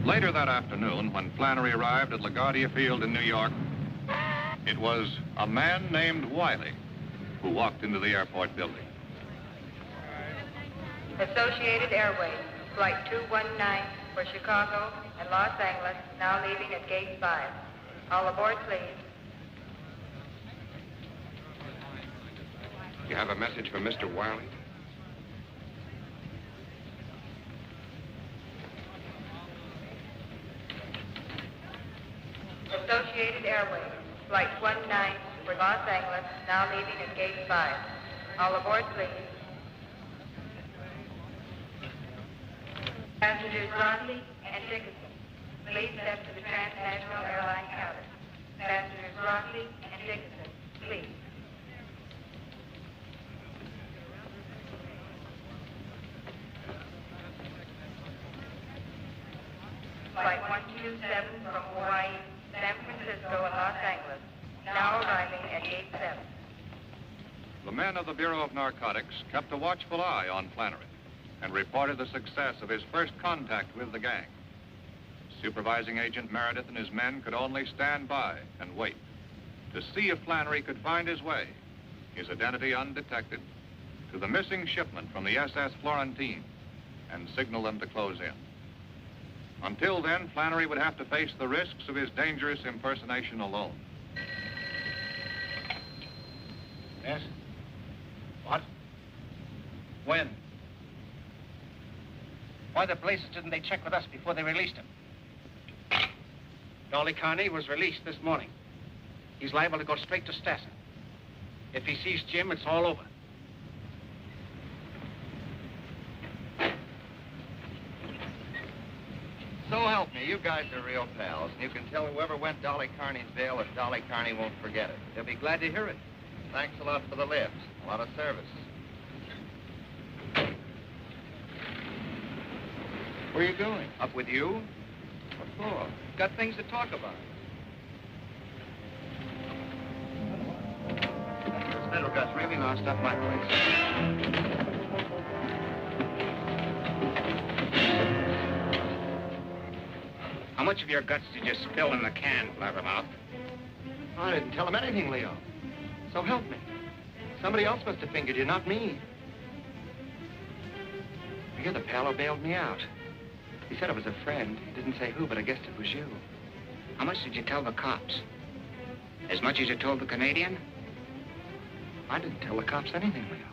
Later that afternoon, when Flannery arrived at LaGuardia Field in New York, it was a man named Wiley who walked into the airport building. Associated Airways, Flight 219 for Chicago and Los Angeles, now leaving at Gate 5. All aboard, please. You have a message for Mr. Wiley? Associated Airways, Flight 19 for Los Angeles, now leaving at Gate 5. All aboard, please. Passengers Ronley and Dickinson, please step to the transnational airline counter. Passengers Ronley and Dickinson, please. Flight 127 from Hawaii, San Francisco, and Los Angeles, now arriving at Gate 7. The men of the Bureau of Narcotics kept a watchful eye on Flannery and reported the success of his first contact with the gang. Supervising Agent Meredith and his men could only stand by and wait to see if Flannery could find his way, his identity undetected, to the missing shipment from the SS Florentine and signal them to close in. Until then, Flannery would have to face the risks of his dangerous impersonation alone. Yes? What? When? Why the blazes didn't they check with us before they released him? Dolly Carney was released this morning. He's liable to go straight to Stasser. If he sees Jim, it's all over. So help me, you guys are real pals. And you can tell whoever went Dolly Carney's bail that Dolly Carney won't forget it. They'll be glad to hear it. Thanks a lot for the lift. A lot of service. Where are you going? Up with you? What for? Got things to talk about. This federal gut's really lost up my place. How much of your guts did you spill in the can, Blabbermouth? I didn't tell him anything, Leo. So help me. Somebody else must have fingered you, not me. You're the pal who bailed me out. He said it was a friend. He didn't say who, but I guessed it was you. How much did you tell the cops? As much as you told the Canadian? I didn't tell the cops anything, Leo.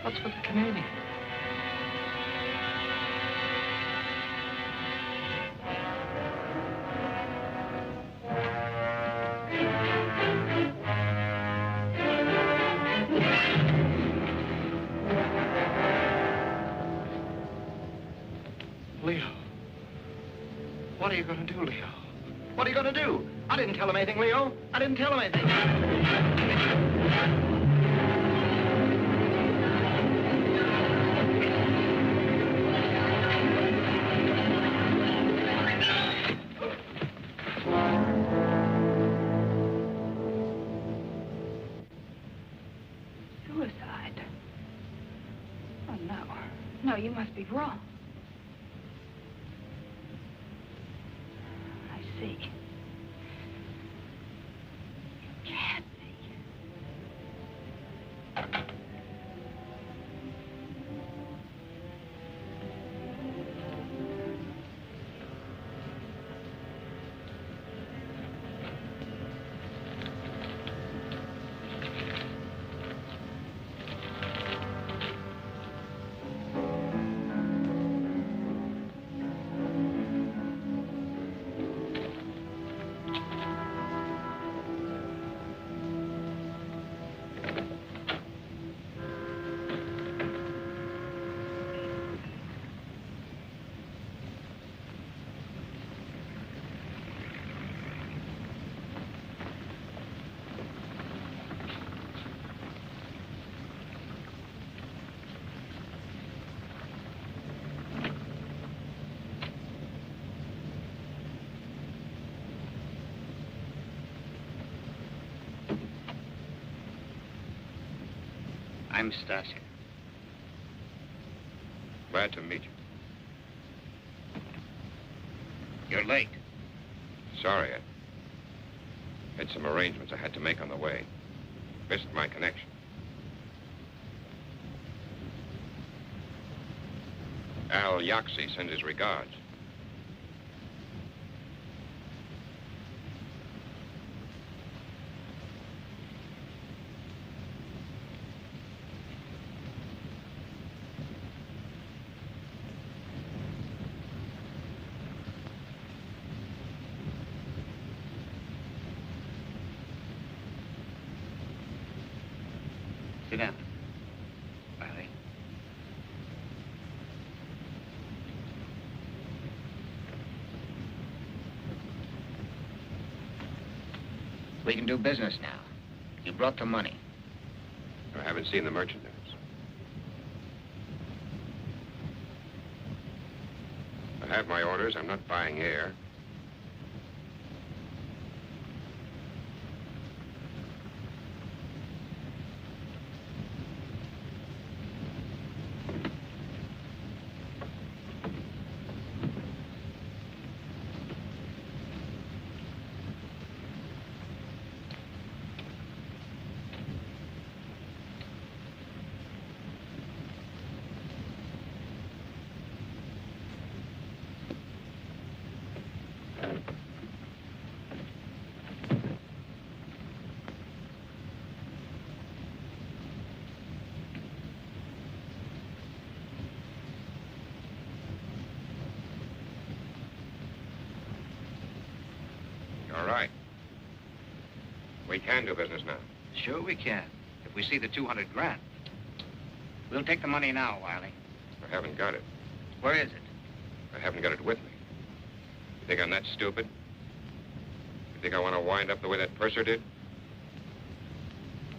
What's with the Canadian? What are you going to do, Leo? What are you going to do? I didn't tell him anything, Leo. I didn't tell him anything. Suicide? Oh, no. No, you must be wrong. I see. You can't be. I'm Stasser. Glad to meet you. You're late. Sorry, I had some arrangements I had to make on the way. Missed my connection. Al Yaxi sends his regards. Sit down. Riley. We can do business now. You brought the money. I haven't seen the merchandise. I have my orders. I'm not buying air. All right. We can do business now. Sure we can, if we see the 200 grand. We'll take the money now, Wiley. I haven't got it. Where is it? I haven't got it with me. You think I'm that stupid? You think I want to wind up the way that purser did?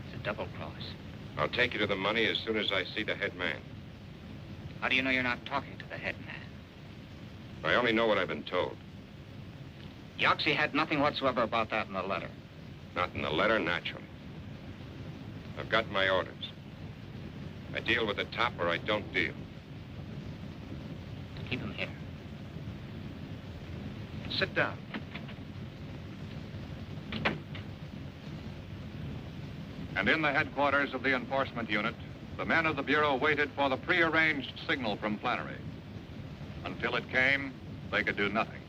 It's a double cross. I'll take you to the money as soon as I see the head man. How do you know you're not talking to the head man? I only know what I've been told. Yaxi had nothing whatsoever about that in the letter. Not in the letter, naturally. I've got my orders. I deal with the top or I don't deal. Keep him here. Sit down. And in the headquarters of the enforcement unit, the men of the Bureau waited for the prearranged signal from Flannery. Until it came, they could do nothing.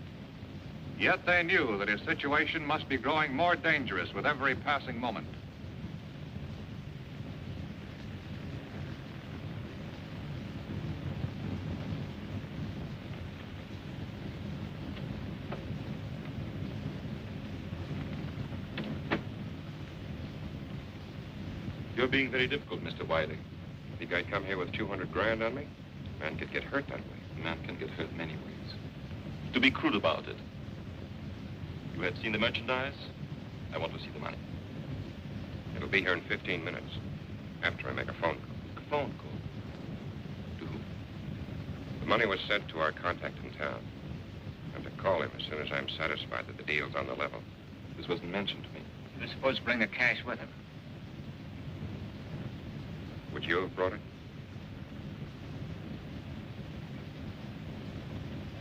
Yet they knew that his situation must be growing more dangerous with every passing moment. You're being very difficult, Mr. Wiley. Think I'd come here with 200 grand on me? Man could get hurt that way. Man can get hurt many ways. To be crude about it, You had seen the merchandise? I want to see the money. It'll be here in 15 minutes, after I make a phone call. A phone call? To who? The money was sent to our contact in town. I'm to call him as soon as I'm satisfied that the deal's on the level. This wasn't mentioned to me. He was supposed to bring the cash with him. Would you have brought it?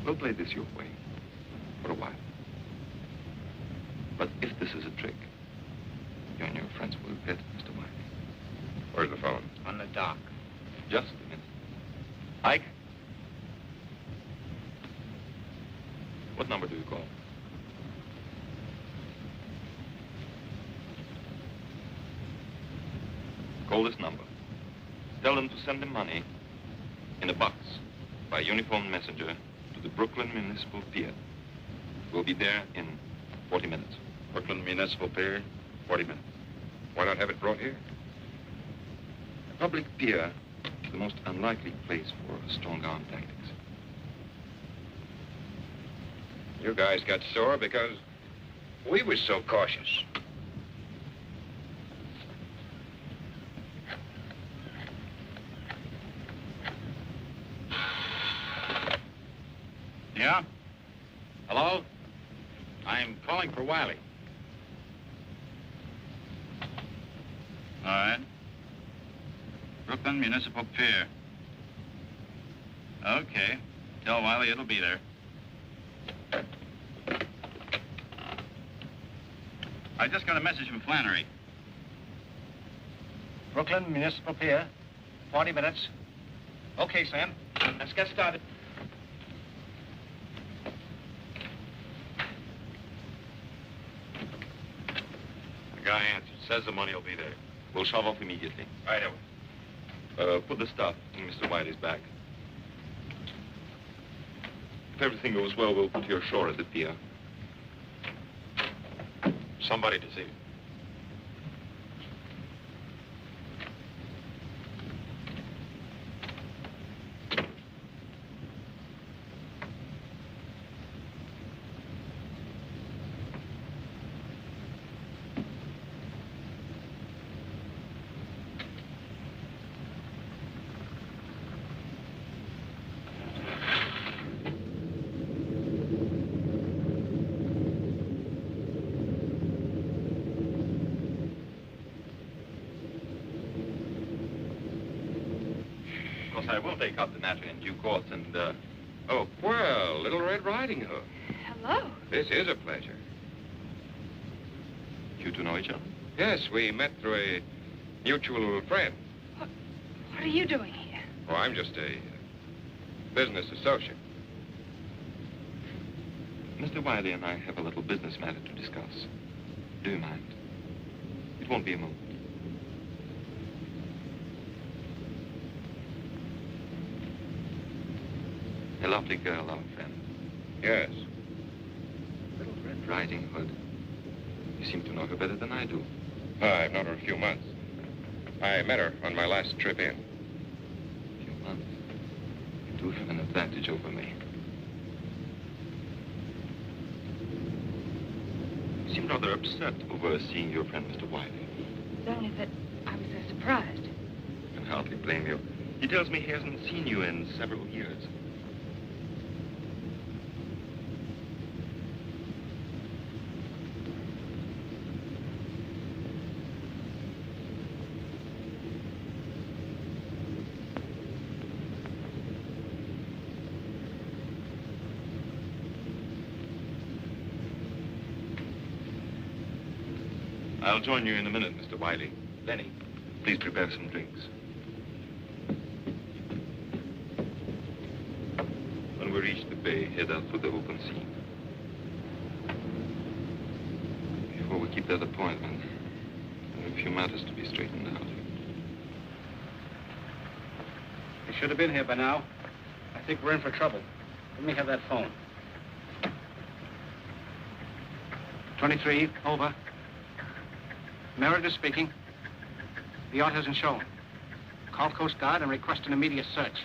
We'll play this your way. For a while. But if this is a trick, you and your friends will get Mr. Wiley. Where's the phone? On the dock. Just a minute. Ike? What number do you call? Call this number. Tell them to send the money in a box by uniformed messenger to the Brooklyn Municipal Pier. We'll be there in 40 minutes. Brooklyn Municipal Pier, 40 minutes. Why not have it brought here? A public pier is the most unlikely place for strong-arm tactics. You guys got sore because we was so cautious. Yeah? Hello? I'm calling for Wiley. All right. Brooklyn Municipal Pier. Okay. Tell Wiley it'll be there. I just got a message from Flannery. Brooklyn Municipal Pier, 40 minutes. Okay, Sam. Let's get started. The guy answered. Says the money will be there. We'll shove off immediately. Right away. Put the stuff in Mr. Wiley's bag. If everything goes well, we'll put you ashore at the pier. Somebody to see. I will take up the matter in due course and, Oh, well, Little Red Riding Hood. Hello. This is a pleasure. You two know each other? Yes, we met through a mutual friend. What are you doing here? Oh, I'm just a business associate. Mr. Wiley and I have a little business matter to discuss. Do you mind? It won't be a moment. A lovely girl, our friend. Yes. Little Red Riding Hood. You seem to know her better than I do. I've known her a few months. I met her on my last trip in. A few months? You do have an advantage over me. You seem rather upset over seeing your friend, Mr. Wiley. It's only that I was so surprised. I can hardly blame you. He tells me he hasn't seen you in several years. I'll join you in a minute, Mr. Wiley. Lenny, please prepare some drinks. When we reach the bay, head out to the open sea. Before we keep that appointment, there are a few matters to be straightened out. He should have been here by now. I think we're in for trouble. Let me have that phone. 23, over. Meredith speaking. The yacht hasn't shown. Call Coast Guard and request an immediate search.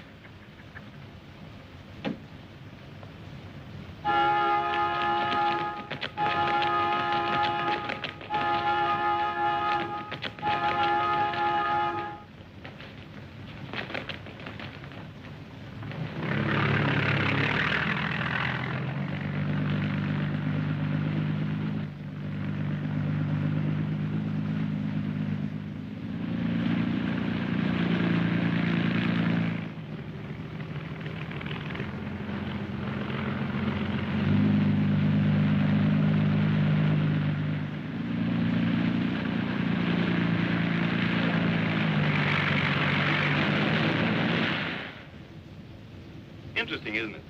interesting, isn't it?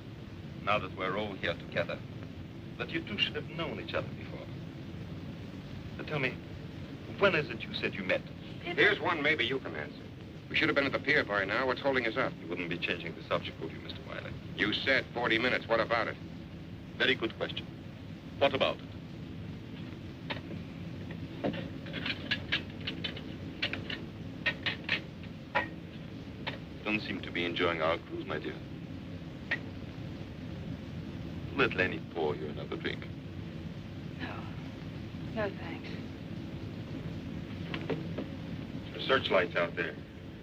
Now that we're all here together, that you two should have known each other before. But tell me, when is it you said you met? Here's one maybe you can answer. We should have been at the pier by now. What's holding us up? You wouldn't be changing the subject, would you, Mr. Wiley? You said 40 minutes. What about it? Very good question. What about it? Don't seem to be enjoying our cruise, my dear. Let Lenny pour you another drink. No, thanks. The searchlight's out there,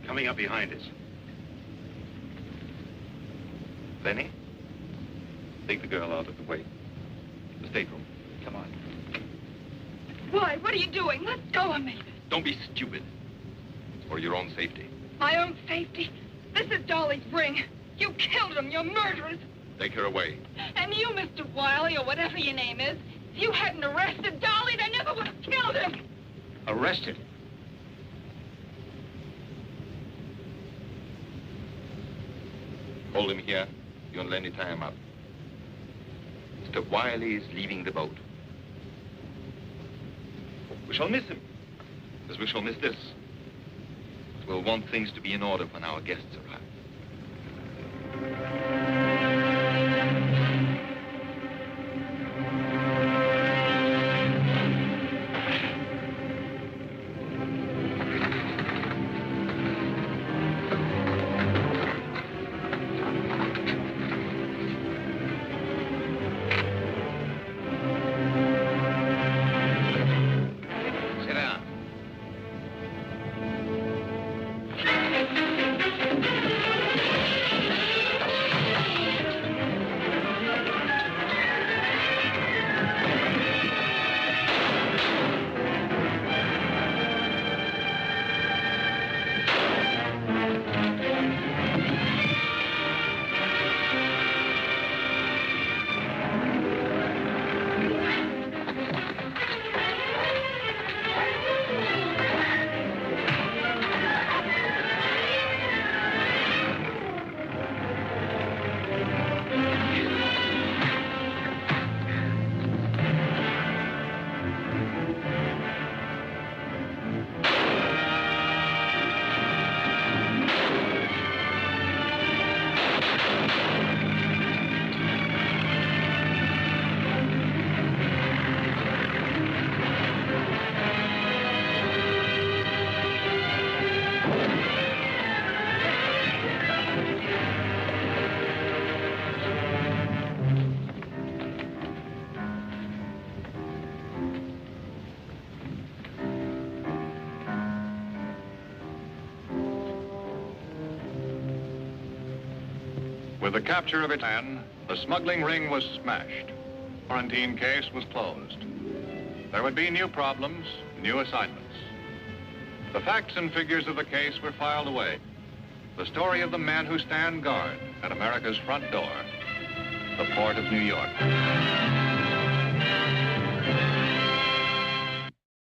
coming up behind us. Lenny, take the girl out of the way. The stateroom. Come on. Why? What are you doing? Let go of me. Don't be stupid. It's for your own safety. My own safety? This is Dolly's ring. You killed him. You're murderers. Take her away. And you, Mr. Wiley, or whatever your name is, if you hadn't arrested Dolly, they never would have killed him. Arrested? Hold him here. You and Lenny tie him up. Mr. Wiley is leaving the boat. We shall miss him, as we shall miss this. But we'll want things to be in order when our guests arrive. With the capture of its man, the smuggling ring was smashed. The Florentine case was closed. There would be new problems, new assignments. The facts and figures of the case were filed away. The story of the men who stand guard at America's front door, the port of New York.